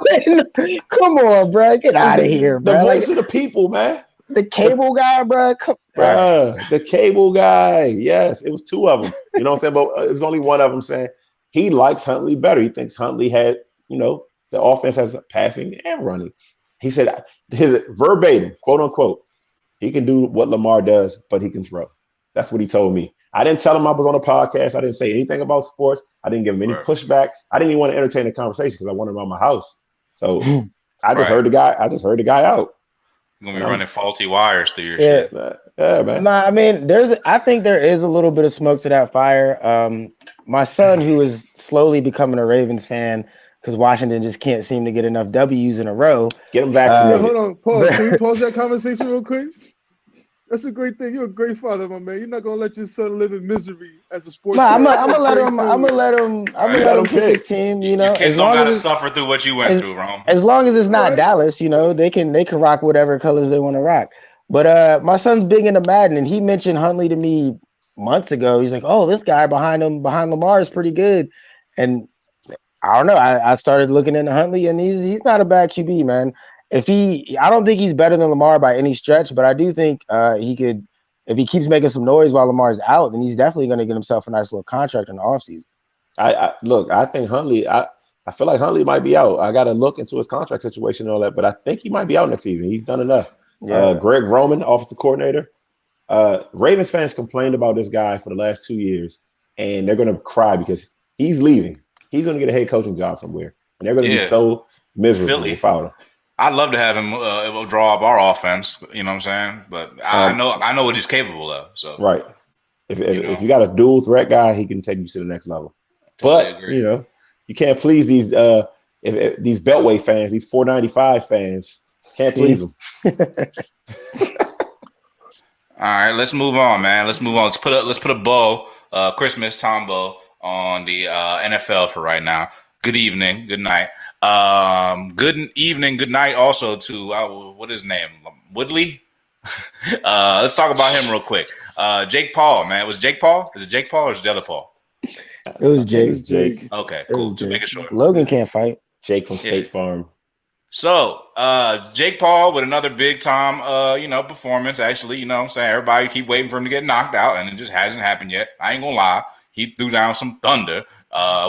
come on, bro. Get out of here, bro. The voice of the people, man. The cable guy, bro. The cable guy. Yes, it was two of them. You know what I'm saying? But it was only one of them saying he likes Huntley better. He thinks Huntley had, the offense has passing and running. He said his verbatim, quote unquote, he can do what Lamar does, but he can throw. That's what he told me. I didn't tell him I was on a podcast. I didn't say anything about sports. I didn't give him any pushback. I didn't even want to entertain the conversation because I wanted him on my house. So I just heard the guy. I just heard the guy out. You're gonna be running faulty wires through your shit. Yeah, man. Nah, I mean, I think there is a little bit of smoke to that fire. My son, who is slowly becoming a Ravens fan, because Washington just can't seem to get enough W's in a row. Get them vaccinated. Hold on, pause. Can we pause that conversation real quick? That's a great thing. You're a great father, my man. You're not gonna let your son live in misery as a sports. No, I'm gonna let him pick his team. Your kids don't gotta suffer through what you went through, Rome. As long as it's not Dallas, they can rock whatever colors they want to rock. But my son's big into Madden, and he mentioned Huntley to me months ago. He's like, "Oh, this guy behind Lamar is pretty good," and I don't know. I started looking into Huntley, and he's not a bad QB, man. I don't think he's better than Lamar by any stretch, but I do think he could, if he keeps making some noise while Lamar's out, then he's definitely going to get himself a nice little contract in the offseason. I think Huntley. I feel like Huntley might be out. I got to look into his contract situation and all that, but I think he might be out next season. He's done enough. Yeah. Greg Roman, offensive coordinator. Ravens fans complained about this guy for the last 2 years, and they're going to cry because he's leaving. He's going to get a head coaching job somewhere, and they're going to be so miserable without him. I'd love to have him draw up our offense. You know what I'm saying? But I know what he's capable of. So right, if you got a dual threat guy, he can take you to the next level. Totally agree. You can't please these these Beltway fans, these 495 fans. Can't please them. All right, let's move on, man. Let's move on. Let's put a bow, Christmas time bow on the NFL for right now. Good evening, good night. Good evening, good night also to what is his name? Woodley. Let's talk about him real quick. Jake Paul, man. Was Jake Paul? Is it Jake Paul or is it the other Paul? It was Jake. Okay, cool. Just making sure. Logan can't fight. Jake from State Farm. So, Jake Paul with another big time, performance. Actually, you know what I'm saying? Everybody keep waiting for him to get knocked out, and it just hasn't happened yet. I ain't gonna lie. He threw down some thunder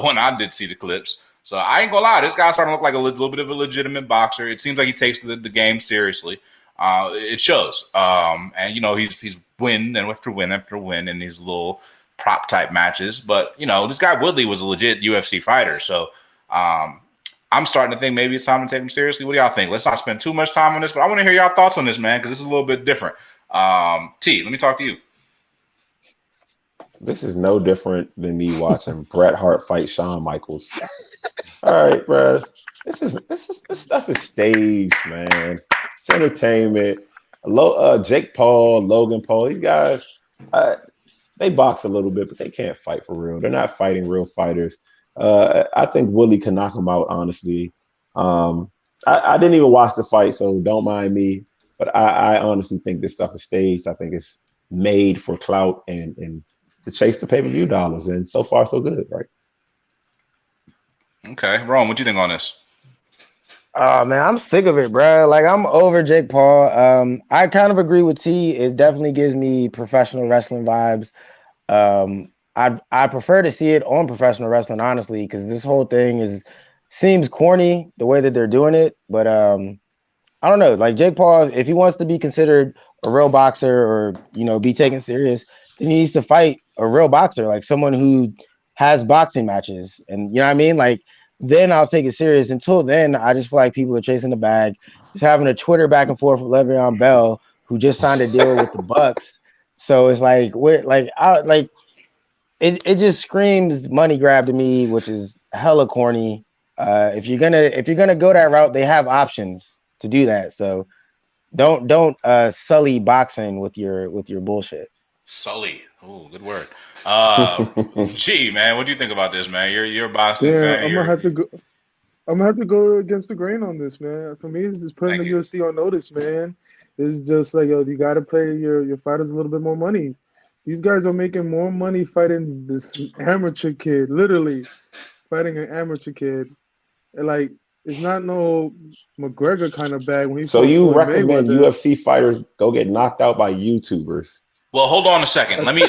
when I did see the clips. So I ain't gonna lie. This guy's starting to look like a little bit of a legitimate boxer. It seems like he takes the game seriously. It shows. And, you know, he's win after win after win in these little prop type matches. But, you know, this guy Woodley was a legit UFC fighter. So, I'm starting to think maybe it's time to take him seriously. What do y'all think? Let's not spend too much time on this, but I want to hear y'all thoughts on this, man, because this is a little bit different. T, let me talk to you. This is no different than me watching Bret Hart fight Shawn Michaels. All right, bro. This stuff is staged, man. It's entertainment. Jake Paul, Logan Paul, these guys, they box a little bit, but they can't fight for real. They're not fighting real fighters. I think Willie can knock him out, honestly. I didn't even watch the fight, so don't mind me. But I honestly think this stuff is staged. I think it's made for clout and to chase the pay-per-view dollars. And so far, so good, right? Okay. Ron, what do you think on this? Oh man, I'm sick of it, bro. Like, I'm over Jake Paul. I kind of agree with T. It definitely gives me professional wrestling vibes. I prefer to see it on professional wrestling, honestly, because this whole thing seems corny the way that they're doing it. But I don't know. Like, Jake Paul, if he wants to be considered a real boxer or, you know, be taken serious, then he needs to fight a real boxer, like someone who has boxing matches. And you know what I mean? Like, then I'll take it serious. Until then, I just feel like people are chasing the bag, just having a Twitter back and forth with Le'Veon Bell, who just signed a deal with the Bucks. So it's like, it just screams money grab to me, which is hella corny. If you're gonna go that route, they have options to do that. So don't sully boxing with your bullshit. Sully. Oh, good word. Gee, man, what do you think about this, man? You're a boxing fan. I'm gonna have to go against the grain on this, man. For me, it's just putting the UFC on notice, man. It's just like, yo, you gotta pay your fighters a little bit more money. These guys are making more money fighting this amateur kid, literally fighting an amateur kid. And like, it's not no McGregor kind of bag. When he so you recommend UFC fighters go get knocked out by YouTubers? Well, hold on a second. Let me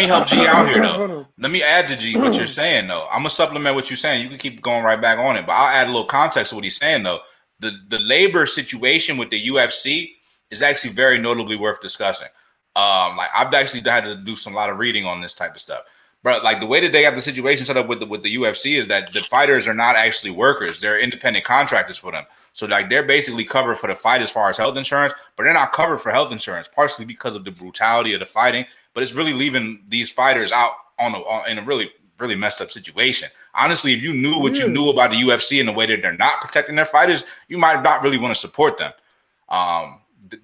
help G out here though. Let me add to G what you're saying though. I'm gonna supplement what you're saying. You can keep going right back on it, but I'll add a little context to what he's saying though. The labor situation with the UFC is actually very notably worth discussing. Like, I've actually had to do a lot of reading on this type of stuff. But like, the way that they have the situation set up with the UFC is that the fighters are not actually workers; they're independent contractors for them. So like, they're basically covered for the fight as far as health insurance, but they're not covered for health insurance, partially because of the brutality of the fighting. But it's really leaving these fighters out in a really, really messed up situation. Honestly, if you knew what you knew about the UFC and the way that they're not protecting their fighters, you might not really want to support them.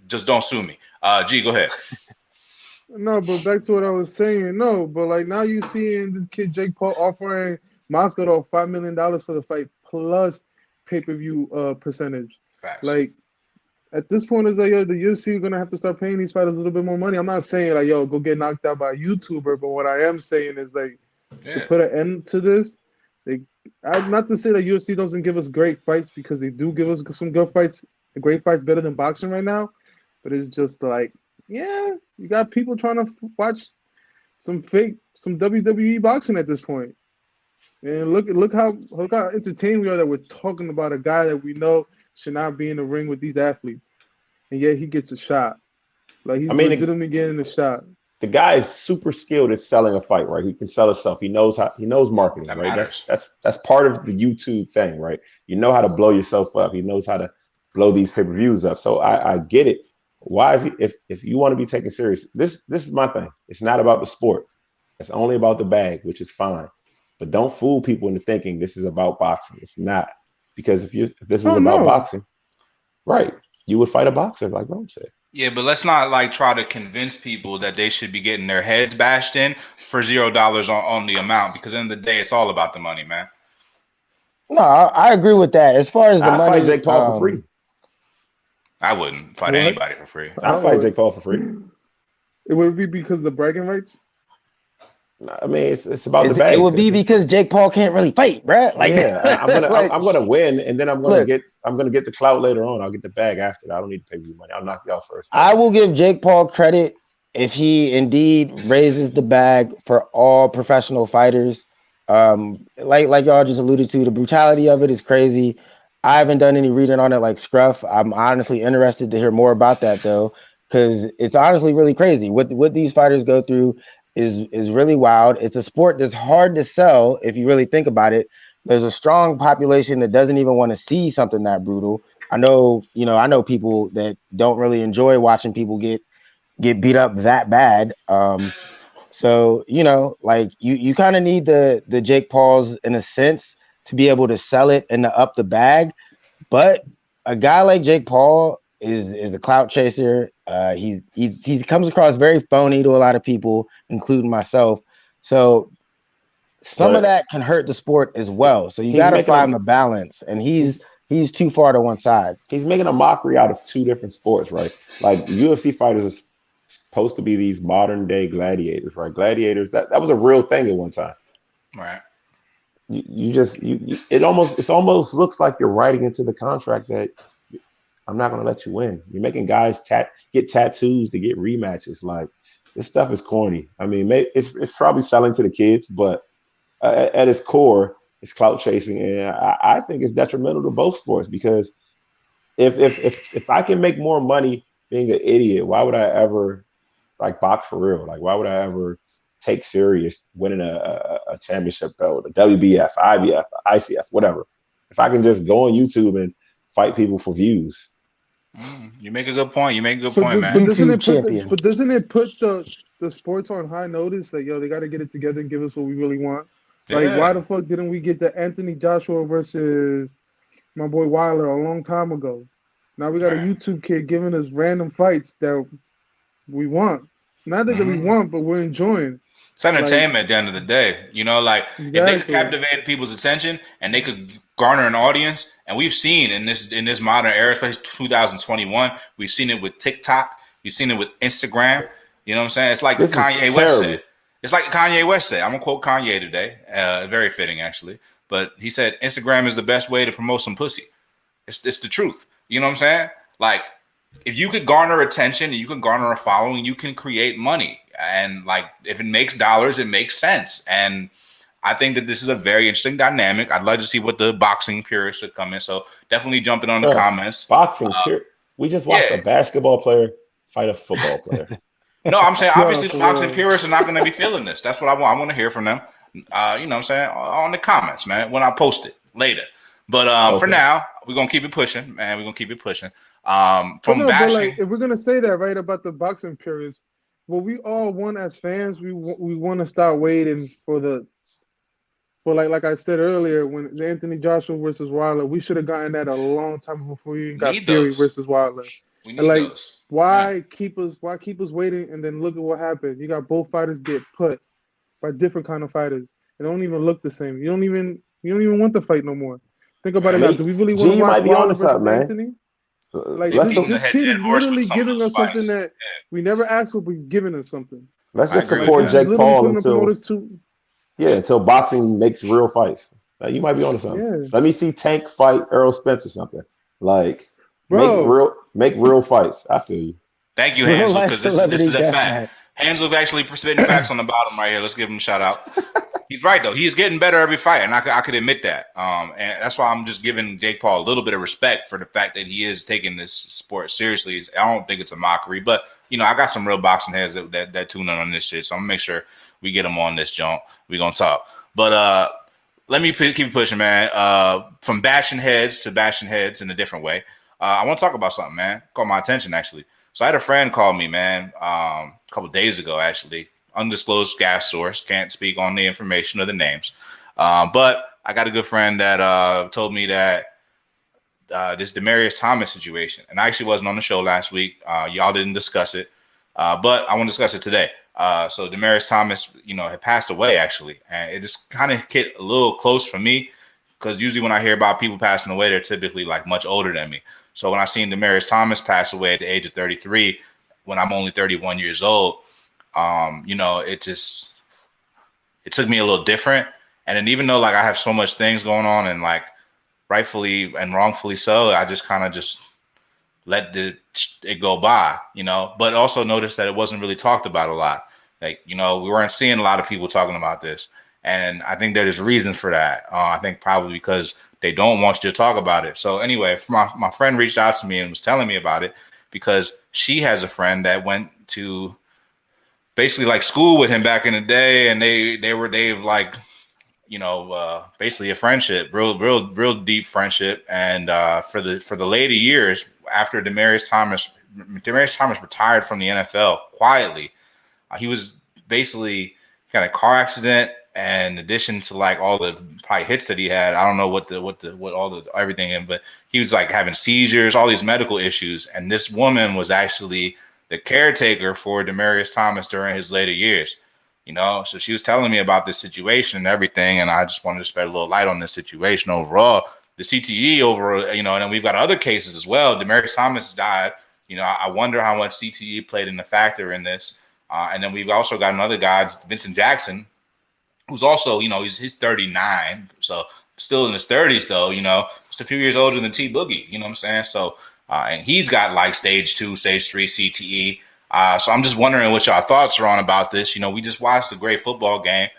Just don't sue me. G, go ahead. No, but back to what I was saying. No, but like, now you seeing this kid Jake Paul offering Moscow $5 million for the fight plus pay-per-view percentage. Facts. Like, at this point, it's like, yo, the UFC are gonna have to start paying these fighters a little bit more money. I'm not saying like, yo, go get knocked out by a YouTuber, but what I am saying is like, to put an end to this, not to say that UFC doesn't give us great fights, because they do give us some good fights, great fights better than boxing right now, but it's just like, yeah, you got people trying to watch some WWE boxing at this point. And look how entertained we are that we're talking about a guy that we know should not be in the ring with these athletes, and yet he gets a shot. Like, he's legitimately getting a shot. The guy is super skilled at selling a fight, right? He can sell himself. He knows marketing, that right? Matters. That's part of the YouTube thing, right? You know how to blow yourself up. He knows how to blow these pay-per-views up. So I get it. Why is he? If you want to be taken serious, this is my thing. It's not about the sport. It's only about the bag, which is fine. But don't fool people into thinking this is about boxing. It's not. Because if this was about boxing, right, you would fight a boxer, like Rome said. Yeah, but let's not like try to convince people that they should be getting their heads bashed in for $0 on the amount, because at the end of the day, it's all about the money, man. No, I agree with that. As far as the money, fight Jake Paul for free. I wouldn't fight anybody for free. I'd fight Jake Paul for free. It would be because of the bragging rights. I mean, it's about the It bag. would be because Jake Paul can't really fight, bruh. Like, Yeah, like, I'm gonna win, and then look, I'm gonna get the clout later on. I'll get the bag after that. I don't need to pay you money. I'll knock you out first. I will give Jake Paul credit if he indeed raises the bag for all professional fighters. Like y'all just alluded to, the brutality of it is crazy. I haven't done any reading on it like Scruff. I'm honestly interested to hear more about that though, because it's honestly really crazy. What these fighters go through is really wild. It's a sport that's hard to sell if you really think about it. There's a strong population that doesn't even want to see something that brutal. I know people that don't really enjoy watching people get beat up that bad. So like you kind of need the Jake Pauls in a sense to be able to sell it and to up the bag. But a guy like Jake Paul is a clout chaser. He comes across very phony to a lot of people, including myself. So some of But that can hurt the sport as well. So you he's got to making find a the balance, and he's too far to one side. he's making a mockery out of two different sports, right? Like UFC fighters are supposed to be these modern day gladiators, right? Gladiators that was a real thing at one time. Right. You just it almost looks like you're writing into the contract that I'm not going to let you win. You're making guys get tattoos to get rematches. Like this stuff is corny. I mean, it's probably selling to the kids, but at its core, it's clout chasing, and I think it's detrimental to both sports because if I can make more money being an idiot, why would I ever like box for real? Like why would I ever take serious winning a championship belt, a WBF, IBF, ICF, whatever? If I can just go on YouTube and fight people for views. You make a good point. You make a good But, point, the, man. but doesn't it put champion. but doesn't it put the sports on high notice that they got to get it together and give us what we really want? Like Yeah. why the fuck didn't we get the Anthony Joshua versus my boy Wilder a long time ago? Now we got a Right. YouTube kid giving us random fights that we want. Not that we want, but we're enjoying. It's entertainment at the end of the day. Like if they could Exactly. captivate people's attention and they could garner an audience, and we've seen in this modern era, especially 2021, we've seen it with TikTok, we've seen it with Instagram. You know what I'm saying? It's like This is Kanye West terrible. said. It's like Kanye West said. I'm gonna quote Kanye today. Very fitting actually. But he said Instagram is the best way to promote some pussy. It's the truth. You know what I'm saying? Like if you could garner attention and you can garner a following, you can create money. And like if it makes dollars, it makes sense. And I think that this is a very interesting dynamic. I'd like to see what the boxing purists would come in. So definitely jumping on the comments. Boxing, we just watched a basketball player fight a football player. No, I'm saying obviously the for boxing real. purists are not going to be feeling this. That's what I want. I want to hear from them. You know what I'm saying? On the comments, man, when I post it later. But for now, we're going to keep it pushing, man. We're going to keep it pushing. From but bashing. if we're gonna say that right about the boxing periods, what we all want as fans, we want to start waiting for like I said earlier, when the Anthony Joshua versus Wilder, we should have gotten that a long time before we even got Need Fury those. versus Wilder. We need And like, those. why keep us waiting? And then look at what happened. You got both fighters get put by different kind of fighters. They don't even look the same. You don't even want the fight no more. Think about it now. Do we really want to G watch might be Wilder onto versus something, man. Anthony? Like Let's this kid is horse with literally some of giving those us something fights. that we never asked for, but he's giving us something. let's I just agree with support that. Jake Literally Paul putting the until promoters to until boxing makes real fights. You might be onto something. Yeah. Let me see Tank fight Errol Spence or something. Like Bro. make real fights. I feel you. Thank you, Real Hansel, life because this is a celebrity fact. Hansel actually spitting facts on the bottom right here. Let's give him a shout out. He's right though. He's getting better every fight, and I could admit that. And that's why I'm just giving Jake Paul a little bit of respect for the fact that he is taking this sport seriously. I don't think it's a mockery, but I got some real boxing heads that tune in on this shit. So I'm gonna make sure we get them on this jump. We're gonna talk, but let me keep pushing, man. From bashing heads to bashing heads in a different way. I want to talk about something, man. Caught my attention actually. So I had a friend call me, man, a couple days ago, actually. Undisclosed gas source. Can't speak on the information or the names. But I got a good friend that told me that this Demarius Thomas situation, and I actually wasn't on the show last week. Y'all didn't discuss it, but I want to discuss it today. So Demarius Thomas, had passed away, actually. And it just kind of hit a little close for me because usually when I hear about people passing away, they're typically like much older than me. So when I seen Demarius Thomas pass away at the age of 33, when I'm only 31 years old, it just it took me a little different. And then even though like I have so much things going on and like rightfully and wrongfully so, I just kind of just let it go by, you know, but also noticed that it wasn't really talked about a lot. Like, you know, we weren't seeing a lot of people talking about this. And I think there's reasons for that. I think probably because they don't want you to talk about it. So anyway, my friend reached out to me and was telling me about it because she has a friend that went to basically like school with him back in the day. And they've like, you know, basically a friendship, real deep friendship. And for the later years after Demarius Thomas retired from the NFL quietly, he was basically kind of car accident. And in addition to like all the probably hits that he had, I don't know what all the everything in, but he was like having seizures, all these medical issues. And this woman was actually the caretaker for Demarius Thomas during his later years. You know, so she was telling me about this situation and everything, and I just wanted to spread a little light on this situation overall. The CTE over, you know, and then we've got other cases as well. Demarius Thomas died. You know, I wonder how much CTE played in the factor in this. And then we've also got another guy, Vincent Jackson, who's also, you know, he's 39, so still in his 30s though. You know, just a few years older than T Boogie. You know what I'm saying? So, and he's got like stage 2, stage 3 CTE. So I'm just wondering what y'all thoughts are on about this. You know, we just watched a great football game,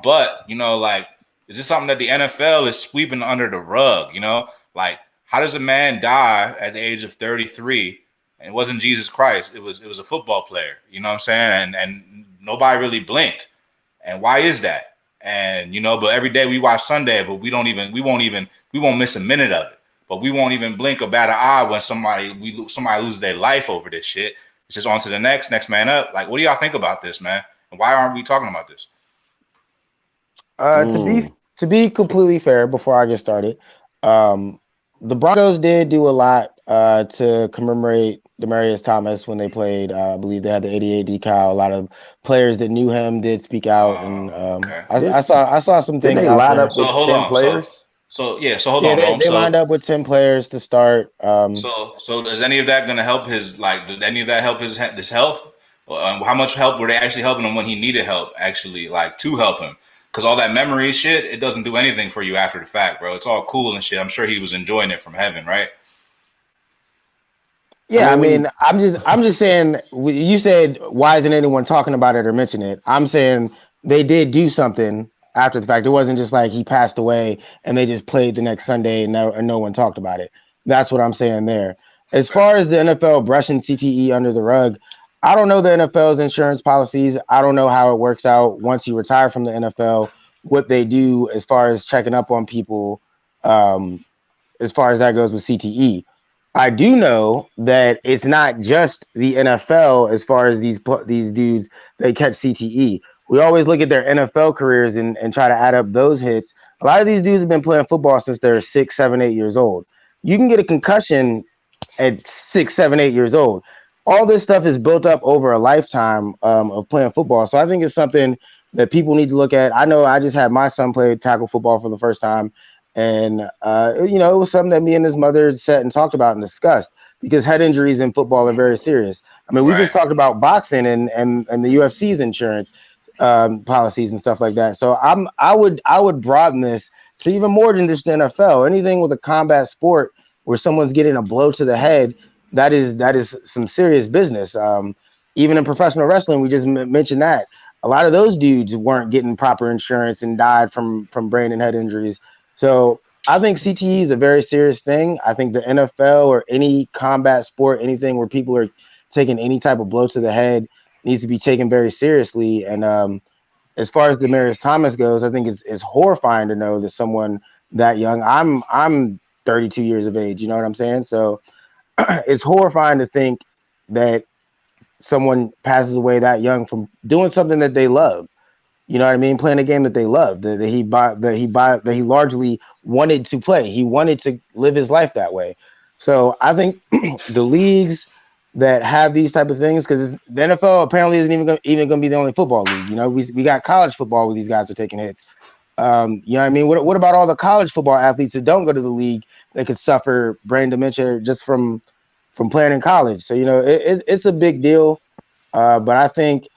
but you know, like, is this something that the NFL is sweeping under the rug? You know, like, how does a man die at the age of 33? And it wasn't Jesus Christ; it was a football player. You know what I'm saying? And nobody really blinked. And why is that? And you know, but every day we watch Sunday, but we won't miss a minute of it. But we won't even blink or bat an eye when somebody loses their life over this shit. It's just on to the next man up. Like, what do y'all think about this, man? And why aren't we talking about this? To be completely fair, before I get started, the Broncos did do a lot to commemorate Demarius Thomas when they played. I believe they had the 88 decal. A lot of players that knew him did speak out, and Okay. I saw some things. Did they out line there. up with 10 players? So hold Yeah, on. they lined up with 10 players to start. So is any of that going to help his did any of that help his health? How much help were they actually helping him when he needed help? Actually, like to help him, because all that memory shit, it doesn't do anything for you after the fact, bro. It's all cool and shit. I'm sure he was enjoying it from heaven, right? Yeah, I mean, I'm just saying. You said, why isn't anyone talking about it or mentioning it? I'm saying they did do something after the fact. It wasn't just like he passed away and they just played the next Sunday and no one talked about it. That's what I'm saying there. As far as the NFL brushing CTE under the rug, I don't know the NFL's insurance policies. I don't know how it works out once you retire from the NFL, what they do as far as checking up on people, as far as that goes with CTE. I do know that it's not just the NFL as far as these dudes they catch CTE. We always look at their NFL careers and try to add up those hits. A lot of these dudes have been playing football since they're 6, 7, 8 years old. You can get a concussion at 6, 7, 8 years old. All this stuff is built up over a lifetime of playing football. So I think it's something that people need to look at. I know I just had my son play tackle football for the first time. And, you know, it was something that me and his mother sat and talked about and discussed, because head injuries in football are very serious. I mean, we just talked about boxing and the UFC's insurance policies and stuff like that. So I would broaden this to even more than just the NFL. Anything with a combat sport where someone's getting a blow to the head, that is some serious business. Even in professional wrestling, we just mentioned that a lot of those dudes weren't getting proper insurance and died from brain and head injuries. So I think CTE is a very serious thing. I think the NFL or any combat sport, anything where people are taking any type of blow to the head, needs to be taken very seriously. And as far as Demarius Thomas goes, I think it's horrifying to know that someone that young. I'm 32 years of age. You know what I'm saying? So it's horrifying to think that someone passes away that young from doing something that they love. You know what I mean? Playing a game that they love, that he largely wanted to play. He wanted to live his life that way. So I think the leagues that have these type of things, because the NFL apparently isn't even going to be the only football league. You know, we got college football where these guys are taking hits. You know what I mean? What about all the college football athletes that don't go to the league that could suffer brain dementia just from playing in college? So, you know, it's a big deal. But I think,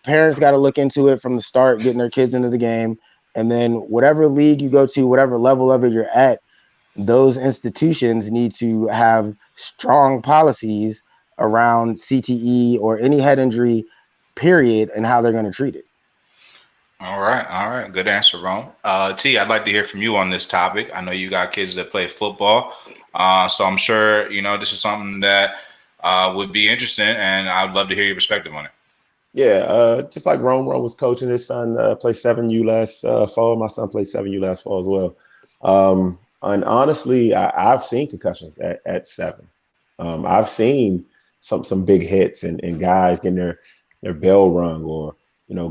parents got to look into it from the start, getting their kids into the game. And then whatever league you go to, whatever level of it you're at, those institutions need to have strong policies around CTE or any head injury, period, and how they're going to treat it. All right. Good answer, Rome. T, I'd like to hear from you on this topic. I know you got kids that play football, so I'm sure this is something that would be interesting, and I'd love to hear your perspective on it. Yeah, just like Rome was coaching his son played 7U last fall. My son played 7U last fall as well. And honestly, I've seen concussions at 7. I've seen some big hits and guys getting their bell rung, or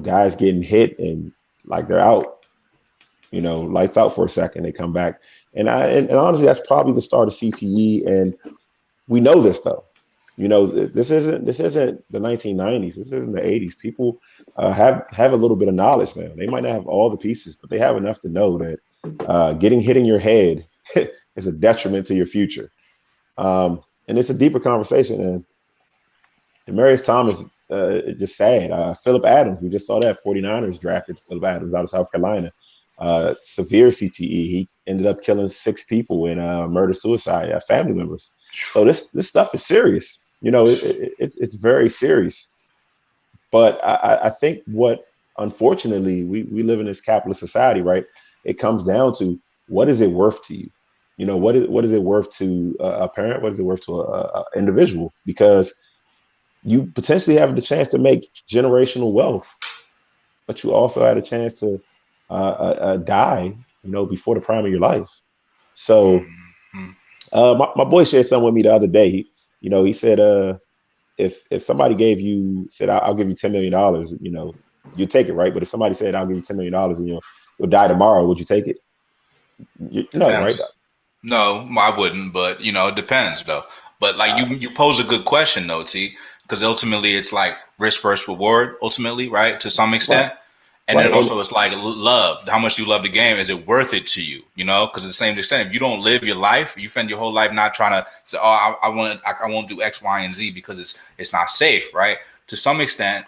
guys getting hit and like they're out, lights out for a second, they come back. And honestly, that's probably the start of CTE. And we know this though. This isn't the 1990s. This isn't the 80s. People have a little bit of knowledge now. They might not have all the pieces, but they have enough to know that getting hit in your head is a detriment to your future. And it's a deeper conversation. And Demarius Thomas, just sad. Philip Adams, we just saw that 49ers drafted Philip Adams out of South Carolina. Severe CTE. He ended up killing 6 people in murder-suicide, family members. So this stuff is serious. It's very serious. But I think what, unfortunately, we live in this capitalist society, right? It comes down to, what is it worth to you? What is it worth to a parent? What is it worth to a individual? Because you potentially have the chance to make generational wealth, but you also had a chance to die, before the prime of your life. So my boy shared something with me the other day. He said, if somebody said, I'll give you $10 million, you take it, right? But if somebody said, I'll give you $10 million and you'll die tomorrow, would you take it? No, right? No, I wouldn't, but it depends though. But like you pose a good question though, T, because ultimately it's like risk versus reward, ultimately, right? To some extent. Right. And then also it's like love. How much do you love the game? Is it worth it to you? Because to the same extent, if you don't live your life, you spend your whole life not trying to say, oh, I won't do X, Y, and Z because it's not safe, right? To some extent,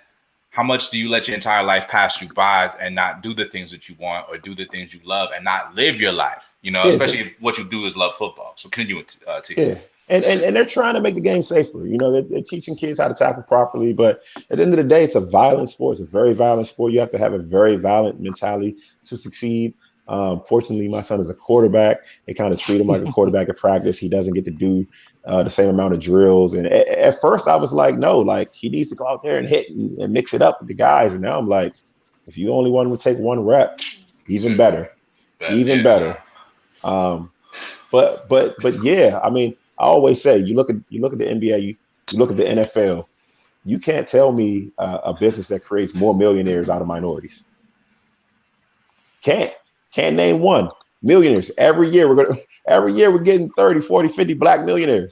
how much do you let your entire life pass you by and not do the things that you want or do the things you love and not live your life? Especially if what you do is love football. So continue T. Yeah. And they're trying to make the game safer. They're teaching kids how to tackle properly. But at the end of the day, it's a violent sport. It's a very violent sport. You have to have a very violent mentality to succeed. Fortunately, my son is a quarterback. They kind of treat him like a quarterback at practice. He doesn't get to do the same amount of drills. And at first I was like, no, like he needs to go out there and hit and mix it up with the guys. And now I'm like, if you only want him to take 1 rep, even better. Even better. But yeah, I mean, I always say, you look at the NBA, you look at the NFL, you can't tell me a business that creates more millionaires out of minorities. Can't name one. Millionaires. Every year we're getting 30, 40, 50 black millionaires.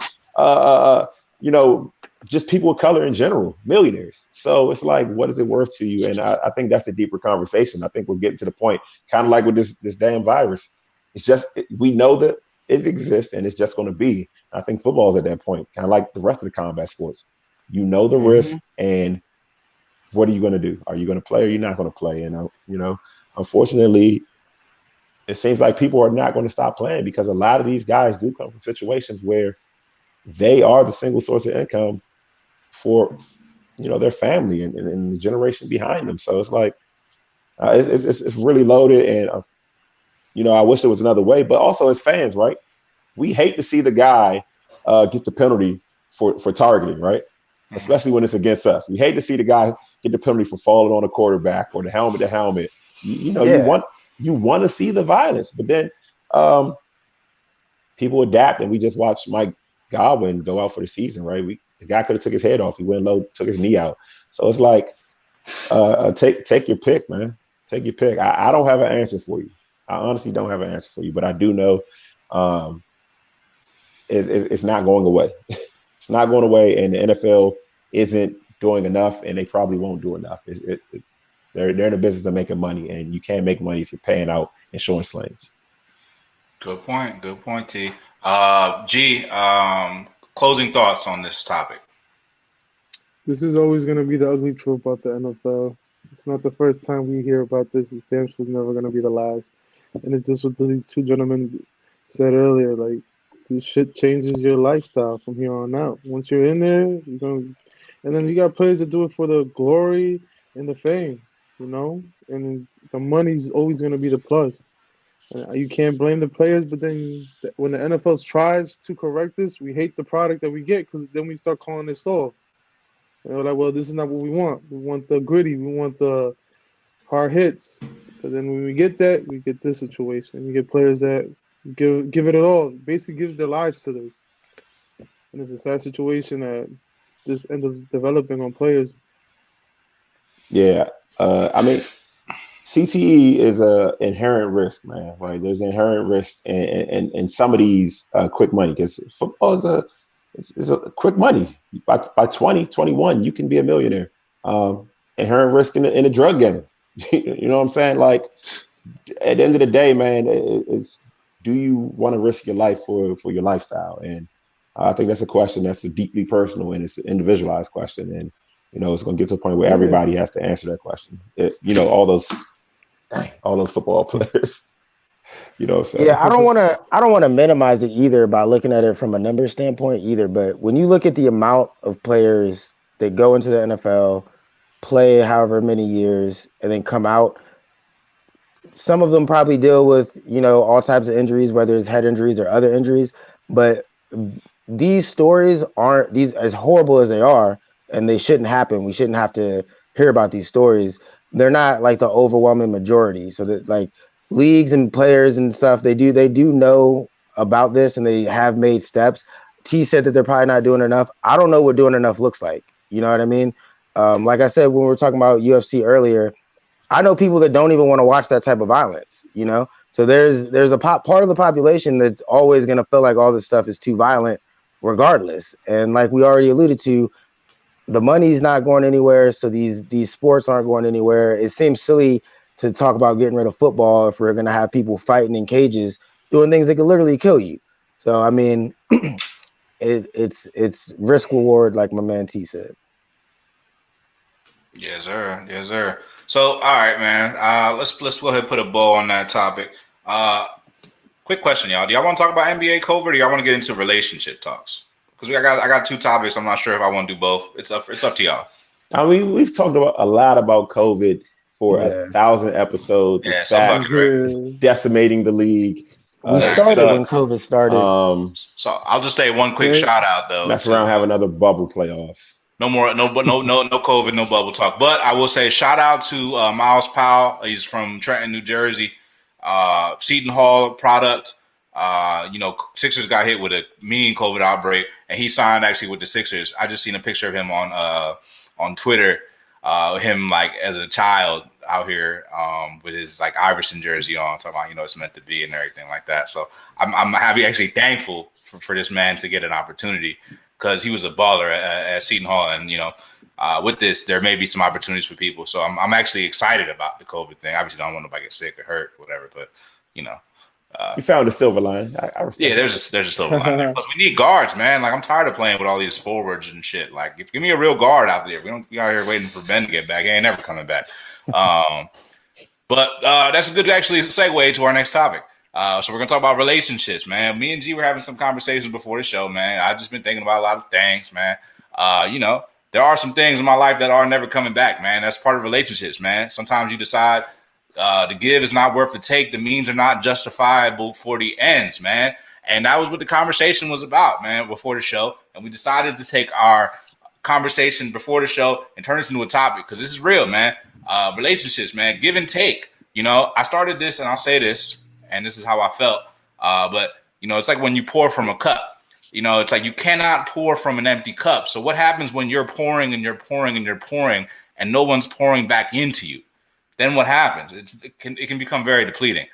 Just people of color in general, millionaires. So it's like, what is it worth to you? And I think that's a deeper conversation. I think we're getting to the point, kind of like with this damn virus. It's just, we know that it exists and it's just going to be. I think football is at that point, kind of like the rest of the combat sports. The risk, and what are you going to do? Are you going to play or you're not going to play? And, unfortunately, it seems like people are not going to stop playing because a lot of these guys do come from situations where they are the single source of income for, their family and the generation behind them. So it's like, it's really loaded. And, I wish there was another way, but also as fans, right? We hate to see the guy get the penalty for targeting, right? Especially when it's against us. We hate to see the guy get the penalty for falling on a quarterback or the helmet to helmet. You want to see the violence, but then people adapt, and we just watched Mike Godwin go out for the season, right? The guy could have took his head off. He went low, took his knee out. So it's like, take your pick, man. Take your pick. I don't have an answer for you. I honestly don't have an answer for you, but I do know it's not going away. It's not going away, and the NFL isn't doing enough, and they probably won't do enough. They're in the business of making money, and you can't make money if you're paying out insurance claims. Good point, T. G, closing thoughts on this topic. This is always going to be the ugly truth about the NFL. It's not the first time we hear about this. It's damn sure never going to be the last. And it's just what these two gentlemen said earlier. Like, this shit changes your lifestyle from here on out. Once you're in there, you're going to. And then you got players that do it for the glory and the fame, you know? And the money's always going to be the plus. You can't blame the players, but then when the NFL tries to correct this, we hate the product that we get because then we start calling this off. And we're like, well, this is not what we want. We want the gritty. We want the hard hits. But then when we get that, we get this situation. We get players that give it all, basically give their lives to this. And it's a sad situation that this ends up developing on players. Yeah. I mean, CTE is a inherent risk, man. Right? There's inherent risk in some of these quick money because football is a quick money. By 20, 21, you can be a millionaire. Inherent risk in the drug game. You know what I'm saying? Like, at the end of the day, man, is do you want to risk your life for your lifestyle? And I think that's a question that's deeply personal and it's an individualized question. And, you know, it's going to get to a point where everybody has to answer that question. You know, all those football players. You know what I'm saying? Yeah, I don't want to minimize it either by looking at it from a number standpoint either. But when you look at the amount of players that go into the NFL, play however many years, and then come out, some of them probably deal with, you know, all types of injuries, whether it's head injuries or other injuries. But these stories aren't these as horrible as they are, and they shouldn't happen. We shouldn't have to hear about these stories. They're not like the overwhelming majority. So that like leagues and players and stuff, they do know about this and they have made steps. T said that they're probably not doing enough. I don't know what doing enough looks like. You know what I mean? Like I said, when we were talking about UFC earlier, I know people that don't even want to watch that type of violence, you know? So there's a part of the population that's always going to feel like all this stuff is too violent regardless. And like we already alluded to, the money's not going anywhere, so these sports aren't going anywhere. It seems silly to talk about getting rid of football if we're going to have people fighting in cages doing things that could literally kill you. So I mean, it's risk reward, like my man T said. Yes, sir. Yes, sir. So, all right, man. Let's go ahead and put a bow on that topic. Quick question, y'all. Do y'all want to talk about NBA COVID, or y'all want to get into relationship talks? Because I got two topics. I'm not sure if I want to do both. It's up to y'all. I mean, we've talked a lot about COVID for 1,000 episodes. Yeah, so fucking right. It's decimating the league. We started when COVID started. So I'll just say one quick shout out though. Mess around, have another bubble playoffs. No more, no COVID, no bubble talk. But I will say shout out to Miles Powell. He's from Trenton, New Jersey. Seton Hall product. You know, Sixers got hit with a mean COVID outbreak, and he signed actually with the Sixers. I just seen a picture of him on Twitter, him like as a child out here with his like Iverson jersey on, talking about, you know, it's meant to be and everything like that. So I'm happy, actually thankful for this man to get an opportunity, because he was a baller at Seton Hall, and you know, with this there may be some opportunities for people. So I'm actually excited about the COVID thing. Obviously, don't want nobody to get sick or hurt or whatever, but you know. You found a silver line. Yeah, there's a silver line there. Plus, we need guards, man. Like, I'm tired of playing with all these forwards and shit. Like, give me a real guard out there. We don't be out here waiting for Ben to get back. He ain't never coming back. But that's a good actually segue to our next topic. So we're gonna talk about relationships, man. Me and G were having some conversations before the show, man. I've just been thinking about a lot of things, man. You know, there are some things in my life that are never coming back, man. That's part of relationships, man. Sometimes you decide the give is not worth the take. The means are not justifiable for the ends, man. And that was what the conversation was about, man, before the show. And we decided to take our conversation before the show and turn this into a topic, because this is real, man. Relationships, man, give and take. You know, I started this, and I'll say this, and this is how I felt. But, you know, it's like when you pour from a cup. You know, it's like you cannot pour from an empty cup. So what happens when you're pouring and you're pouring and you're pouring and no one's pouring back into you? Then what happens? It can become very depleting.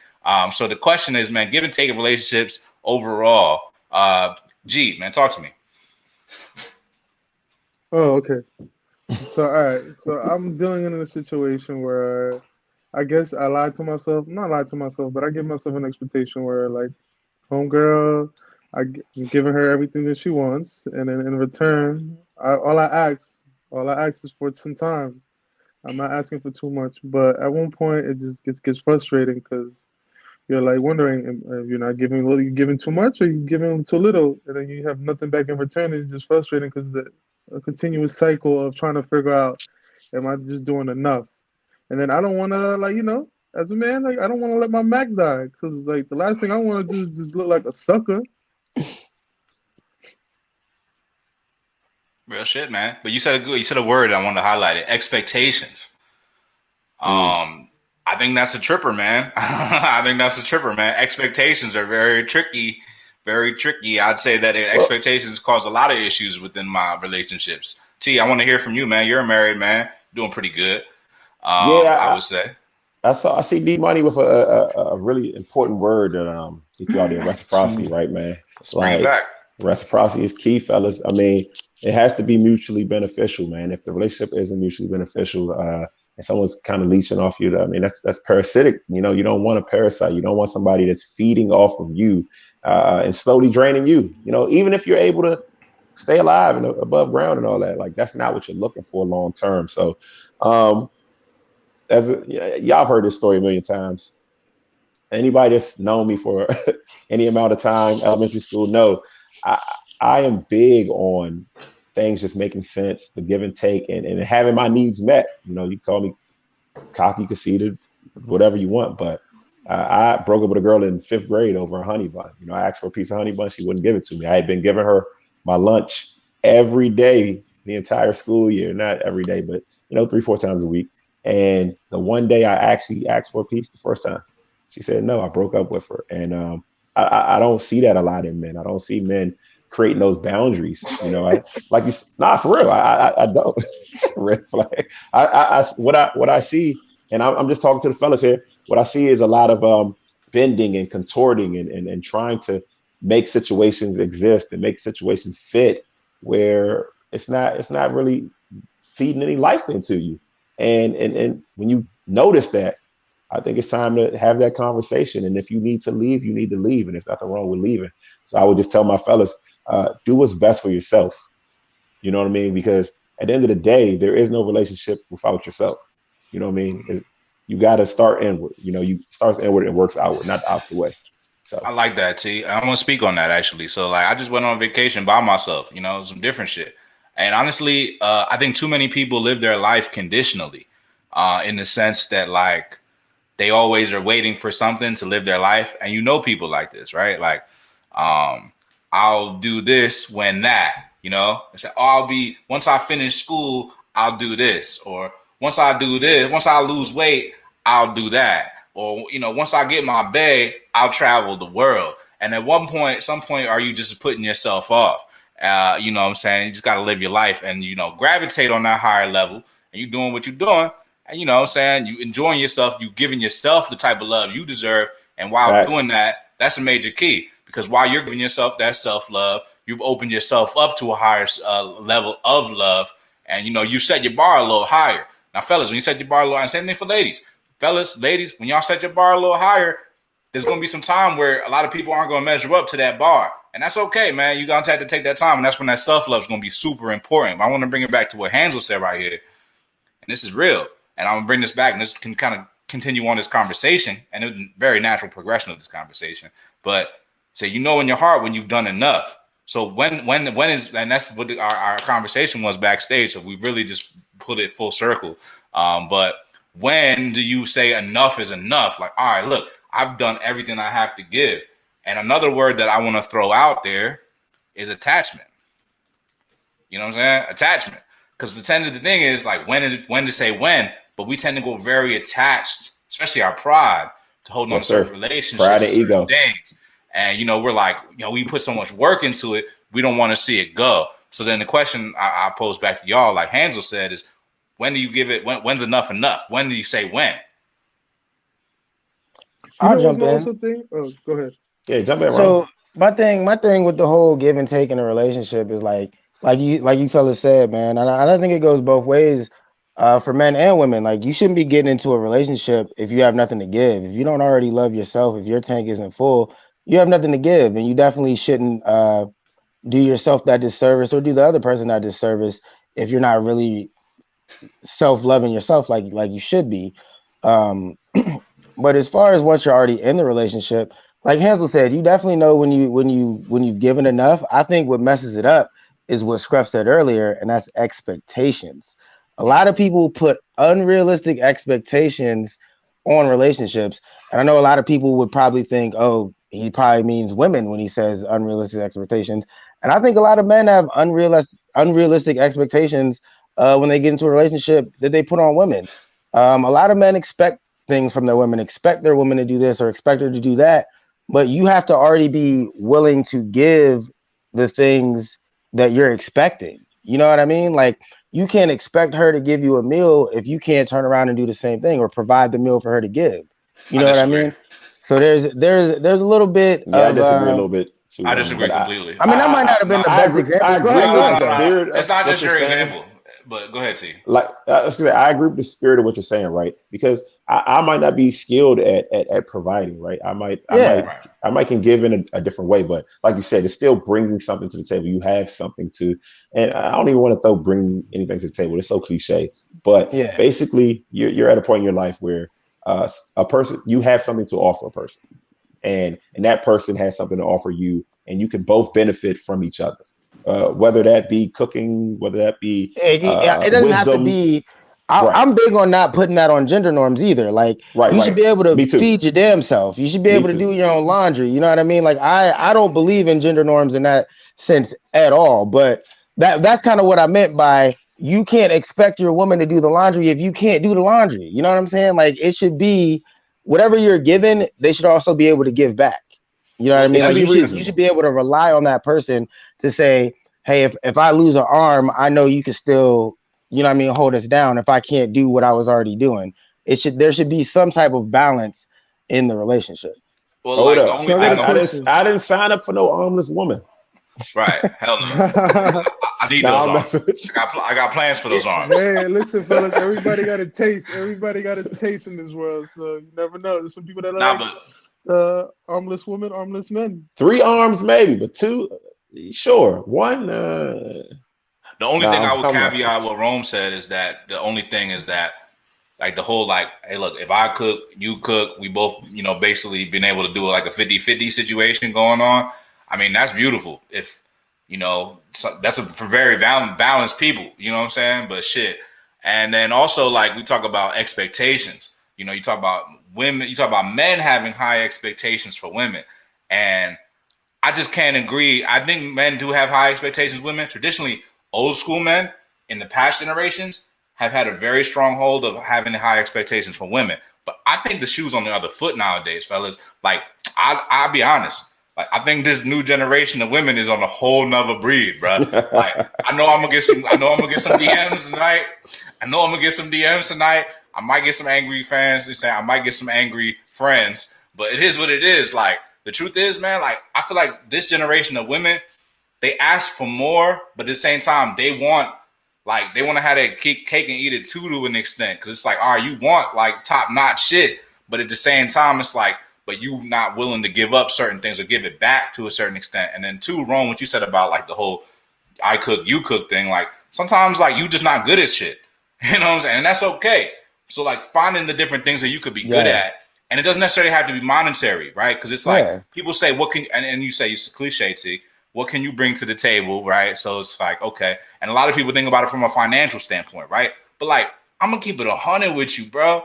So the question is, man, give and take in relationships overall. G, man, talk to me. Oh, okay. So, all right. So I'm dealing in a situation where I guess I lied to myself. Not lied to myself, but I give myself an expectation where, like, homegirl, I'm giving her everything that she wants. And then in return, all I ask All I ask is for some time. I'm not asking for too much, but at one point it just gets frustrating because you're like wondering if you're not giving you're giving too much or you're giving too little, and then you have nothing back in return. It's just frustrating because the a continuous cycle of trying to figure out, am I just doing enough? And then I don't want to as a man, like I don't want to let my Mac die because like the last thing I want to do is just look like a sucker. Real shit, man. But you said a word I wanted to highlight it. Expectations. I think that's a tripper, man. I think that's a tripper, man. Expectations are very tricky, very tricky. I'd say that expectations cause a lot of issues within my relationships. T, I want to hear from you, man. You're a married man, doing pretty good. I would say. I see D Money with a really important word that he threw out there, reciprocity, right, man? Let's bring it back. Reciprocity is key, fellas. I mean, it has to be mutually beneficial, man. If the relationship isn't mutually beneficial, and someone's kind of leeching off you, I mean, that's parasitic. You know, you don't want a parasite. You don't want somebody that's feeding off of you and slowly draining you. You know, even if you're able to stay alive and above ground and all that, like that's not what you're looking for long term. So, y'all have heard this story a million times. Anybody that's known me for any amount of time, elementary school, know I am big on things just making sense, the give and take, and having my needs met. You know, you call me cocky, conceited, whatever you want, but I broke up with a girl in 5th grade over a honey bun. You know, I asked for a piece of honey bun, she wouldn't give it to me. I had been giving her my lunch every day the entire school year, not every day, but 3-4 times a week. And the one day I actually asked for a piece the first time, she said no. I broke up with her, and I don't see that a lot in men. I don't see men creating those boundaries. You know, for real. I don't. Red flag. What I see, and I'm just talking to the fellas here. What I see is a lot of bending and contorting and trying to make situations exist and make situations fit where it's not really feeding any life into you. And when you notice that, I think it's time to have that conversation. And if you need to leave, you need to leave. And there's nothing wrong with leaving. So I would just tell my fellas, do what's best for yourself. You know what I mean? Because at the end of the day, there is no relationship without yourself. You know what I mean? You got to start inward. You know, you start inward and works outward, not the opposite way. So I like that, T. I want to speak on that actually. So like, I just went on vacation by myself, some different shit. And honestly, I think too many people live their life conditionally, in the sense that like they always are waiting for something to live their life. And people like this, right? Like, I'll do this when that, it's like, once I finish school, I'll do this. Or once I do this, once I lose weight, I'll do that. Or, once I get my bag, I'll travel the world. And at some point, are you just putting yourself off? You know what I'm saying? You just got to live your life and, gravitate on that higher level, and you doing what you're doing. And, you know what I'm saying? You enjoying yourself, you giving yourself the type of love you deserve. And while doing that, that's a major key, because while you're giving yourself that self-love, you've opened yourself up to a higher level of love. And, you set your bar a little higher. Now, fellas, when you set your bar a little higher, same thing for ladies. Fellas, ladies, when y'all set your bar a little higher, there's going to be some time where a lot of people aren't going to measure up to that bar. And that's okay, man. You're going to have to take that time. And that's when that self-love is going to be super important. I want to bring it back to what Hansel said right here. And this is real. And I'm going to bring this back. And this can kind of continue on this conversation. And it's a very natural progression of this conversation. But say, in your heart when you've done enough. So when is, and that's what our conversation was backstage. So we really just put it full circle. But when do you say enough is enough? Like, all right, look, I've done everything I have to give. And another word that I want to throw out there is attachment. You know what I'm saying? Attachment. Because the thing is like when to say when, but we tend to go very attached, especially our pride, to holding on to certain relationships, pride and ego things. And we're like, we put so much work into it, we don't want to see it go. So then the question I pose back to y'all, like Hansel said, is when do you give it? When's enough enough? When do you say when? I'll jump in. Oh, go ahead. Yeah, jump in. So my thing with the whole give and take in a relationship is like you fellas said, man. And I don't think it goes both ways for men and women. Like, you shouldn't be getting into a relationship if you have nothing to give. If you don't already love yourself, if your tank isn't full, you have nothing to give, and you definitely shouldn't do yourself that disservice or do the other person that disservice if you're not really self-loving yourself like you should be. Um, but as far as once you're already in the relationship, like Hansel said, you definitely know when you've given enough. I think what messes it up is what Scruff said earlier, and that's expectations. A lot of people put unrealistic expectations on relationships, and I know a lot of people would probably think, oh, he probably means women when he says unrealistic expectations. And I think a lot of men have unrealistic expectations when they get into a relationship that they put on women. A lot of men expect things from their women, expect their woman to do this or expect her to do that, but you have to already be willing to give the things that you're expecting. You know what I mean? Like, you can't expect her to give you a meal if you can't turn around and do the same thing or provide the meal for her to give. You I know what I disagree. mean? So there's a little bit Yeah, I of disagree a little bit too. I disagree But completely. I mean, that might not have been the I best agree. I example. Go agree ahead, No, go with no, the ahead, no, bro. no. spirit It's of not what just you're your saying. example, but go ahead, T. Like I was gonna say, I agree with the spirit of what you're saying, right? Because I might not be skilled at providing, right? Yeah. Right. I might can give in a different way, but like you said, it's still bringing something to the table. You have something to, and I don't even want to throw bring anything to the table. It's so cliche, but Yeah. basically, you're at a point in your life where a person you have something to offer a person, and that person has something to offer you, and you can both benefit from each other. Whether that be cooking, whether that be It doesn't have to wisdom, be. right, I'm big on not putting that on gender norms either. Like, right, you should right. be able to Me too. feed your damn self. You should be Me able to too. do your own laundry. You know what I mean? Like, I don't believe in gender norms in that sense at all. But that's kind of what I meant by you can't expect your woman to do the laundry if you can't do the laundry. You know what I'm saying? Like, it should be whatever you're given, they should also be able to give back. You know what I Well, mean? It should Like, be you should reasonable. be able to rely on that person to say, hey, if I lose an arm, I know you can still, you know what I mean, hold us down if I can't do what I was already doing. There should be some type of balance in the relationship. well, Hold like the up. only So I got thing, a question. I didn't sign up for no armless woman. right? Hell no. I need Nah, those I'm arms. messing with you. I got plans for those arms. Hey, listen, fellas. Everybody got a taste. Everybody got his taste in this world. So you never know. There's some people that Nah, like but armless women, armless men. 3 arms maybe, but two, sure. One, the only thing nah, I would I'm messing caveat with what Rome said is that the only thing is that like the whole like, hey, look, if I cook, you cook, we both, basically been able to do like a 50-50 situation going on. I mean, that's beautiful. If, that's for very balanced people, you know what I'm saying? But shit. And then also like we talk about expectations, you talk about women, you talk about men having high expectations for women. And I just can't agree. I think men do have high expectations. Women traditionally, old school men in the past generations have had a very strong hold of having high expectations for women. But I think the shoe's on the other foot nowadays, fellas. Like I'll be honest. Like I think this new generation of women is on a whole nother breed, bro. Like you. I know I'm gonna get some DMs tonight. I might get some angry fans and say I might get some angry friends. But it is what it is. Like the truth is, man, like I feel like this generation of women, they ask for more, but at the same time, they want to have that cake and eat it too to an extent. Cause it's like, all right, you want like top notch shit, but at the same time, it's like, but you not willing to give up certain things or give it back to a certain extent. And then two, Rome, what you said about like the whole I cook, you cook thing, like sometimes like you just not good at shit. You know what I'm saying? And that's okay. So like finding the different things that you could be good Yeah. at. And it doesn't necessarily have to be monetary, right? Because it's like Yeah. people say, what can, and you say, it's a cliche, T, what can you bring to the table, right? So it's like, okay. And a lot of people think about it from a financial standpoint, right? But like, I'm going to keep it 100 with you, bro.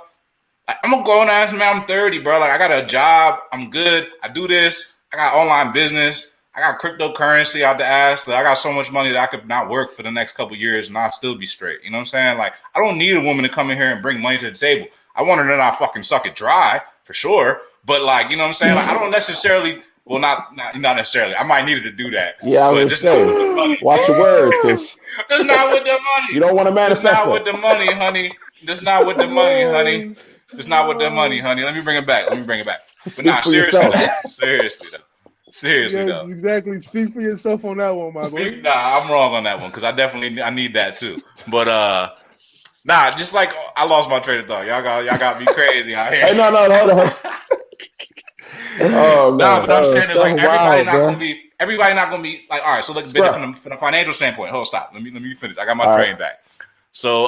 Like, I'm a grown ass man. I'm 30, bro. Like, I got a job. I'm good. I do this. I got online business. I got cryptocurrency out the ass. Like, I got so much money that I could not work for the next couple years and I'll still be straight. You know what I'm saying? Like, I don't need a woman to come in here and bring money to the table. I want her to not fucking suck it dry for sure. But like, you know what I'm saying? Like, I don't necessarily, well, not necessarily. I might need her to do that. Yeah, I But was just gonna not with the say, money. watch your words, because Just not with the money. you don't want to Just manifest not with that. the money, honey. Just not with the money, honey. Yo, It's not with the money, yo. honey. Let me bring it back. But Speak nah, for seriously yourself. though. Seriously Yes, though. exactly. Speak for yourself on that one, my boy. Nah, I'm wrong on that one because I need that too. But nah, just like I lost my train of thought. Y'all got me crazy out here. Hey, no, hold on. Oh No, man. but I'm saying is like Stuff wild, bro. everybody not gonna be like, all right, so look Scrap. from the financial standpoint. Hold stop. Let me finish. I got my All train right. back. So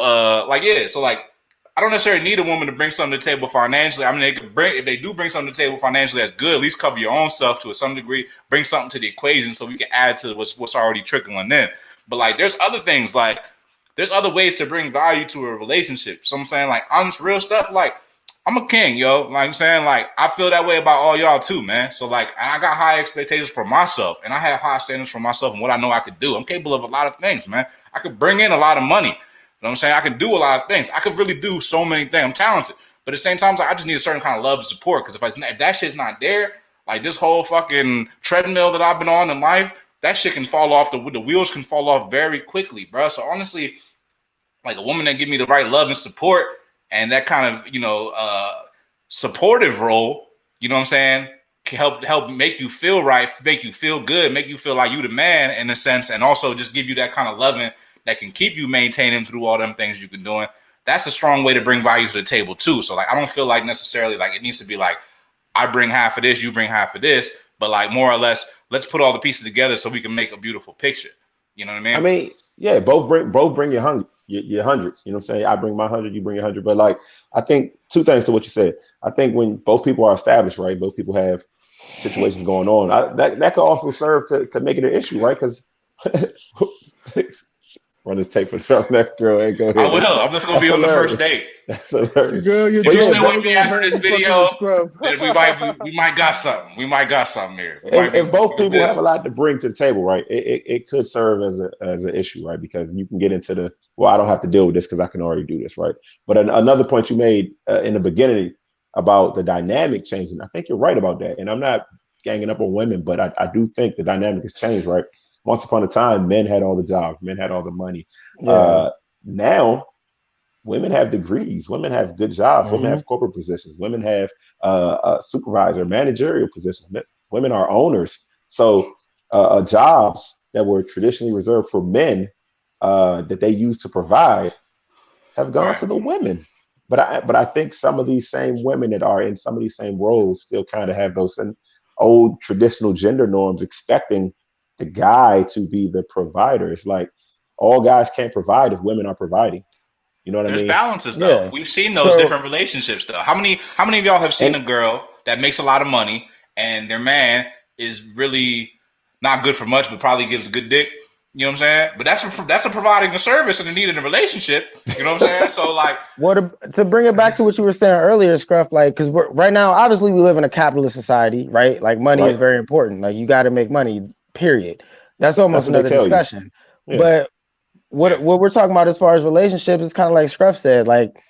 I don't necessarily need a woman to bring something to the table financially. I mean, they could bring if they do bring something to the table financially, that's good. At least cover your own stuff to some degree. Bring something to the equation so we can add to what's already trickling in. But like, there's other things like there's other ways to bring value to a relationship. So I'm saying like honest, real stuff. Like I'm a king, yo. Like I'm saying like I feel that way about all y'all too, man. So like I got high expectations for myself, and I have high standards for myself and what I know I could do. I'm capable of a lot of things, man. I could bring in a lot of money. You know what I'm saying? I can do a lot of things. I could really do so many things. I'm talented. But at the same time, I just need a certain kind of love and support. Because if that shit's not there, like this whole fucking treadmill that I've been on in life, that shit can fall off. The wheels can fall off very quickly, bro. So honestly, like a woman that give me the right love and support and that kind of, supportive role, you know what I'm saying, can help make you feel right, make you feel good, make you feel like you the man in a sense, and also just give you that kind of loving that can keep you maintaining through all them things you've been doing. That's a strong way to bring value to the table too. So like I don't feel like necessarily like it needs to be like I bring half of this, you bring half of this, but like more or less, let's put all the pieces together so we can make a beautiful picture. You know what I mean? I mean, yeah, both bring your hundreds. You know what I'm saying? I bring my 100, you bring your 100. But like, I think two things to what you said. I think when both people are established, right? Both people have situations going on. That could also serve to make it an issue, right? Because run this tape for the next girl. Hey, go ahead. I will. I'm just gonna be on the first date. That's hilarious. Girl, you're If you doing stay with me after this video, then we might got something. We might got something here. If both people have a lot to bring to the table, right, it could serve as an issue, right? Because you can get into the, well, I don't have to deal with this because I can already do this, right? But another point you made in the beginning about the dynamic changing, I think you're right about that. And I'm not ganging up on women, but I do think the dynamic has changed, right? Once upon a time, men had all the jobs, men had all the money. Yeah. Now, women have degrees, women have good jobs, women have corporate positions, women have supervisor, managerial positions. Women are owners. So jobs that were traditionally reserved for men that they used to provide have gone to the women. But I think some of these same women that are in some of these same roles still kind of have those old traditional gender norms, expecting the guy to be the provider. It's like all guys can't provide if women are providing. You know what I mean? There's balances though. Yeah. We've seen those different relationships though. How many of y'all have seen a girl that makes a lot of money and their man is really not good for much, but probably gives a good dick? You know what I'm saying? But that's a providing a service and a need in a relationship. You know what I'm saying? So like, to bring it back to what you were saying earlier, Scruff, like, because right now, obviously, we live in a capitalist society, right? Like, money is very important. Like, you got to make money. Period. That's almost another discussion. Yeah. But what we're talking about as far as relationships is kind of like Scruff said. Like,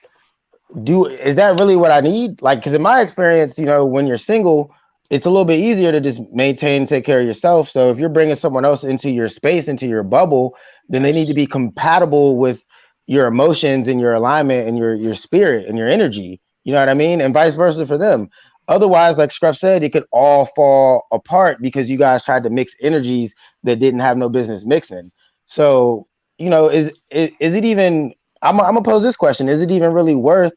is that really what I need? Like, because in my experience, you know, when you're single, it's a little bit easier to just maintain, take care of yourself. So if you're bringing someone else into your space, into your bubble, then they need to be compatible with your emotions and your alignment and your spirit and your energy. You know what I mean? And vice versa for them. Otherwise, like Scruff said, it could all fall apart because you guys tried to mix energies that didn't have no business mixing. So, you know, is it even, I'm gonna pose this question. Is it even really worth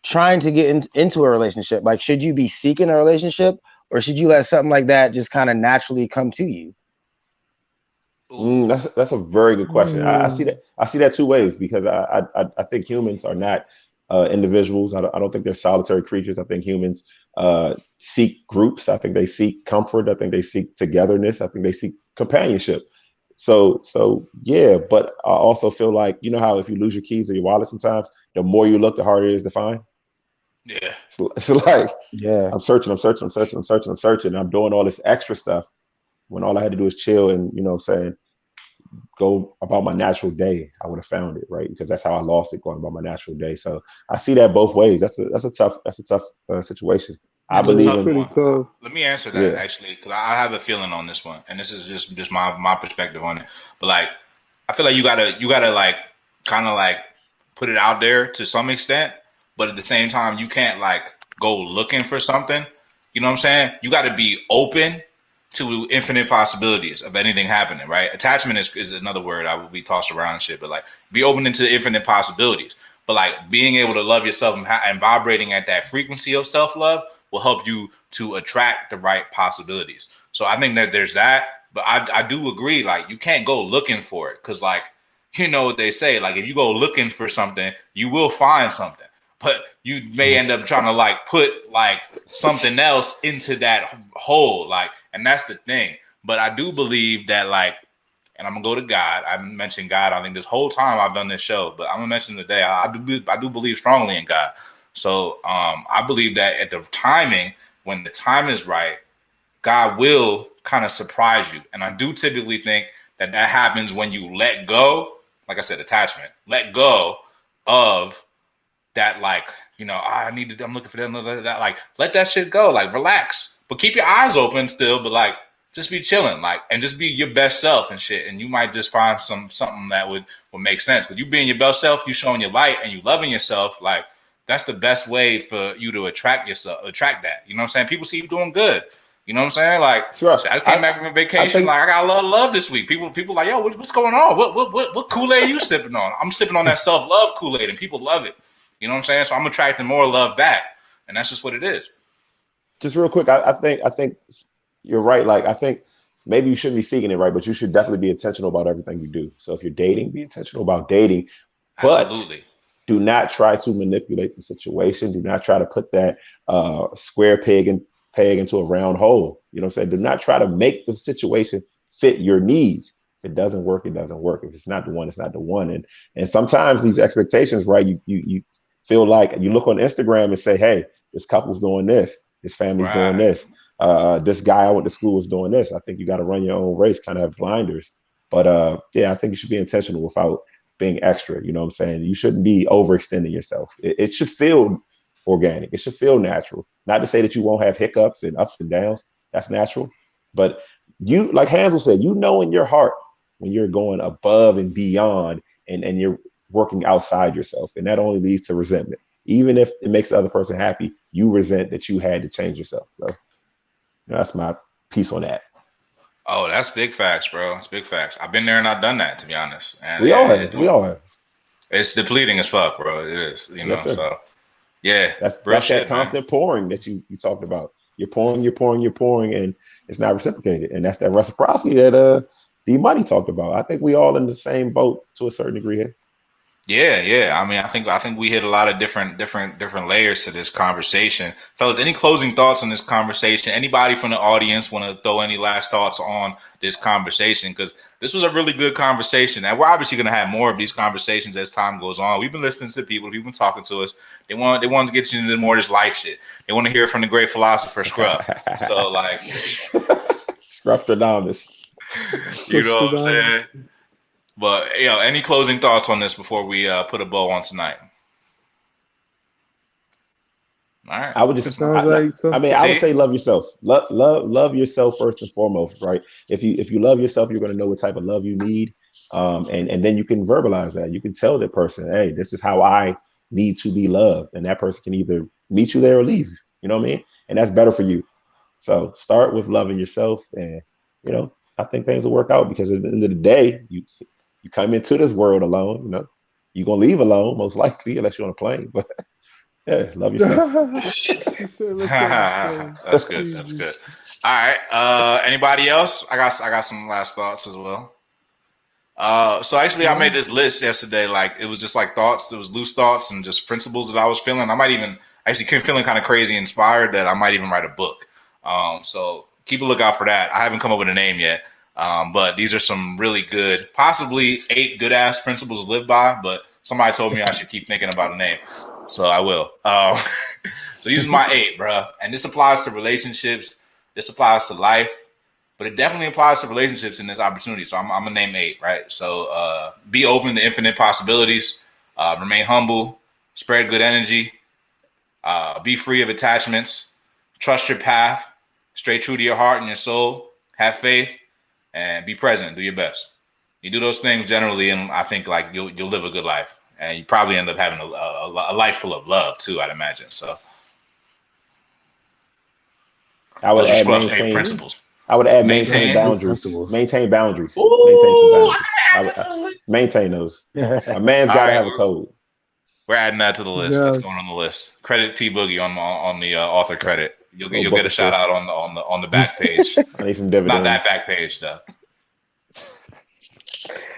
trying to get into a relationship? Like, should you be seeking a relationship? Or should you let something like that just kind of naturally come to you? That's a very good question. I see that two ways, because I think humans are not individuals. I don't think they're solitary creatures. I think humans seek groups. I think they seek comfort. I think they seek togetherness. I think they seek companionship. So yeah, but I also feel like, you know how if you lose your keys or your wallet sometimes, the more you look, the harder it is to find. Yeah. It's like, yeah, I'm searching. I'm doing all this extra stuff when all I had to do is chill and, you know, saying, go about my natural day. I would have found it, right? Because that's how I lost it, going about my natural day. So I see that both ways. That's a tough situation. I believe in. Tough. Let me answer that actually, because I have a feeling on this one, and this is just my perspective on it. But like, I feel like you gotta like kind of like put it out there to some extent. But at the same time, you can't like go looking for something. You know what I'm saying? You got to be open to infinite possibilities of anything happening, right? Attachment is another word I would be tossed around and shit, but like be open into infinite possibilities. But like being able to love yourself and vibrating at that frequency of self-love, will help you to attract the right possibilities. So I think that there's that, but I do agree, like you can't go looking for it, because like, you know what they say, like if you go looking for something, you will find something, but you may end up trying to like put like something else into that hole, like, and that's the thing. But I do believe that, like, and I'm gonna go to God. I mentioned God, I think this whole time I've done this show, but I'm gonna mention today. I do believe strongly in God. So I believe that at the timing, when the time is right, God will kind of surprise you. And I do typically think that happens when you let go, like I said, attachment, let go of that, like, you know, I'm looking for that, like, let that shit go, like, relax, but keep your eyes open still, but like, just be chilling, like, and just be your best self and shit. And you might just find something that would make sense. But you being your best self, you showing your light and you loving yourself, like, that's the best way for you to attract that. You know what I'm saying? People see you doing good. You know what I'm saying? Like, Sure. I came back from a vacation. Like, I got a lot of love this week. People like, yo, what's going on? What Kool-Aid you sipping on? I'm sipping on that self-love Kool-Aid, and people love it. You know what I'm saying? So I'm attracting more love back, and that's just what it is. Just real quick, I think you're right. Like, I think maybe you shouldn't be seeking it, right? But you should definitely be intentional about everything you do. So if you're dating, be intentional about dating. But Absolutely. do not try to manipulate the situation. Do not try to put that square peg into a round hole. You know what I'm saying? Do not try to make the situation fit your needs. If it doesn't work, it doesn't work. If it's not the one, it's not the one. And sometimes these expectations, right? You feel like you look on Instagram and say, hey, this couple's doing this, this family's doing this. This guy I went to school was doing this. I think you got to run your own race, kind of have blinders. But yeah, I think you should be intentional without being extra. You know what I'm saying? You shouldn't be overextending yourself. It should feel organic. It should feel natural. Not to say that you won't have hiccups and ups and downs. That's natural. But you, like Hansel said, you know in your heart when you're going above and beyond and you're working outside yourself. And that only leads to resentment. Even if it makes the other person happy, you resent that you had to change yourself. So that's my piece on that. Oh, that's big facts, bro. It's big facts. I've been there and I've done that, to be honest. And we all have. It's depleting as fuck, bro. It is, you know. Yes, so yeah, that's shit, that constant pouring that you talked about. You're pouring, and it's not reciprocated. And that's that reciprocity that D Money talked about. I think we all in the same boat to a certain degree here. Yeah. I mean, I think we hit a lot of different layers to this conversation. Fellas, any closing thoughts on this conversation? Anybody from the audience want to throw any last thoughts on this conversation? Because this was a really good conversation, and we're obviously going to have more of these conversations as time goes on. We've been listening to people been talking to us. They want to get you into more of this life shit. They want to hear from the great philosopher Scruff. So like, Scrufftradamus. You know what I'm saying? But any closing thoughts on this before we put a bow on tonight? All right. I would just. I would say love yourself. Love yourself first and foremost, right? If you love yourself, you're going to know what type of love you need, and then you can verbalize that. You can tell that person, hey, this is how I need to be loved, and that person can either meet you there or leave. You know what I mean? And that's better for you. So start with loving yourself, and I think things will work out, because at the end of the day, you come into this world alone. You're gonna leave alone most likely, unless you're on a plane. But yeah, love yourself. That's good. All right. Anybody else? I got some last thoughts as well. So actually, I made this list yesterday. Like, it was just like thoughts. There was loose thoughts and just principles that I was feeling. I might even feeling kind of crazy inspired that I might even write a book. So keep a lookout for that. I haven't come up with a name yet. But these are some really good, possibly 8 good ass principles to live by. But somebody told me I should keep thinking about a name, so I will. So these are my 8, bro. And this applies to relationships. This applies to life, but it definitely applies to relationships in this opportunity. So I'm gonna name 8, right? So be open to infinite possibilities. Remain humble. Spread good energy. Be free of attachments. Trust your path. Stay true to your heart and your soul. Have faith. And be present. Do your best. You do those things generally, and I think like you'll live a good life, and you probably end up having a life full of love too, I'd imagine. So I would add maintain principles. I would add maintain boundaries. Maintain boundaries. Ooh, maintain those. A man's got to have a code. We're adding that to the list. Yes. That's going on the list. Credit T Boogie on the author credit. You'll get a shout out on the back page. I need some dividends. Not that back page though.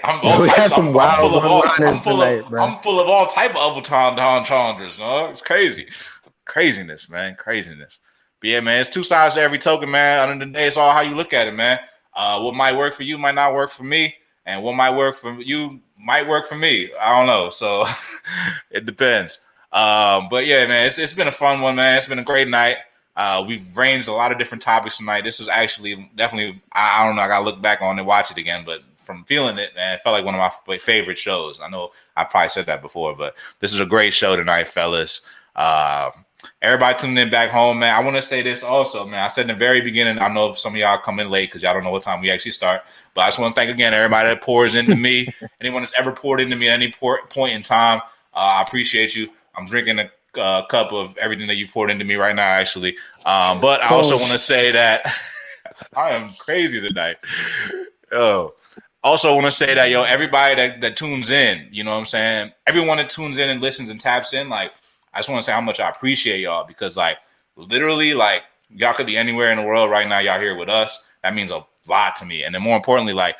I'm Yeah, all we types. got some wild one-liners tonight, bro. I'm full of all type of overtime challenges. No, it's crazy, craziness, man, craziness. But yeah, man, it's two sides to every token, man. At the end of the day, it's all how you look at it, man. What might work for you might not work for me, and what might work for you might work for me. I don't know, so it depends. But yeah, man, it's been a fun one, man. It's been a great night. We've ranged a lot of different topics tonight. This is actually definitely, I don't know, I gotta look back on and watch it again, but from feeling it, man, it felt like one of my favorite shows. I know I probably said that before, but this is a great show tonight, fellas. Everybody tuning in back home, man. I want to say this also, man. I said in the very beginning, I know some of y'all come in late because y'all don't know what time we actually start, but I just want to thank again everybody that pours into me, anyone that's ever poured into me at any point in time. I appreciate you. I'm drinking a cup of everything that you poured into me right now, actually. But I also want to say that I am crazy tonight. Also want to say that, everybody that tunes in, you know what I'm saying? Everyone that tunes in and listens and taps in, like, I just want to say how much I appreciate y'all because, like, literally, like, y'all could be anywhere in the world right now. Y'all here with us. That means a lot to me. And then more importantly, like,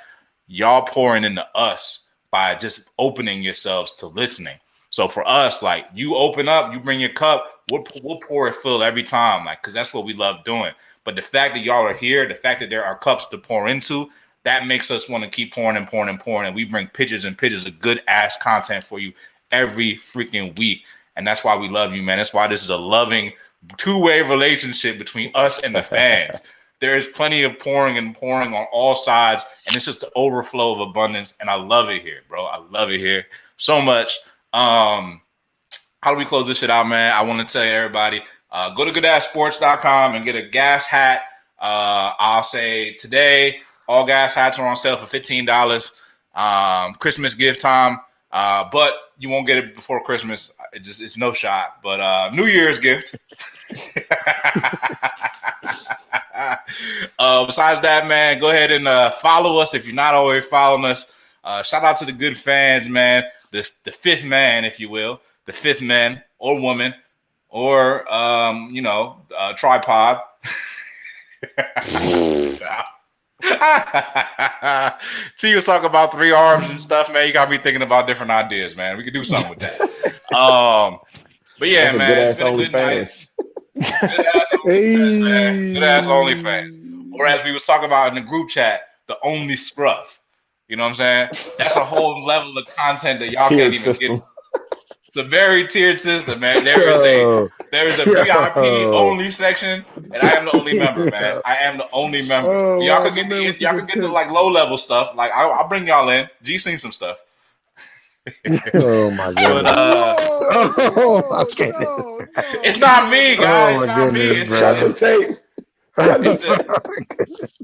y'all pouring into us by just opening yourselves to listening. So for us, like, you open up, you bring your cup, we'll pour it full every time, like, because that's what we love doing. But the fact that y'all are here, the fact that there are cups to pour into, that makes us want to keep pouring and pouring and pouring. And we bring pictures and pictures of good ass content for you every freaking week. And that's why we love you, man. That's why this is a loving two-way relationship between us and the fans. There is plenty of pouring and pouring on all sides. And it's just the overflow of abundance. And I love it here, bro. I love it here so much. How do we close this shit out, man? I want to tell everybody, go to goodassports.com and get a gas hat. I'll say today, all gas hats are on sale for $15. Christmas gift time, but you won't get it before Christmas. It's no shot. But New Year's gift. Besides that, man, go ahead and follow us if you're not already following us. Shout out to the good fans, man. The fifth man, if you will, the fifth man or woman or tripod. T was talking about 3 arms and stuff, man. You got me thinking about different ideas, man. We could do something with that. But yeah, that's man, it's been a good night. Good ass OnlyFans. Or as we was talking about in the group chat, the only scruff. You know what I'm saying? That's a whole level of content that y'all can't even get. It's a very tiered system, man. There is a VIP only section, and I am the only member, man. I am the only member. Y'all can get the like low level stuff. Like I'll bring y'all in. G seen some stuff. Oh my god! It's not me, guys. It's not me.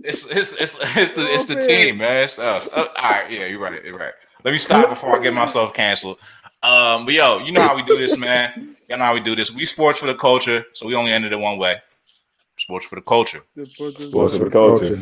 It's the team, man. It's us. All right, yeah, you're right. Let me stop before I get myself canceled. But yo, you know how we do this, man. You know how we do this. We sports for the culture, so we only ended it one way. Sports for the culture. Sports for the culture.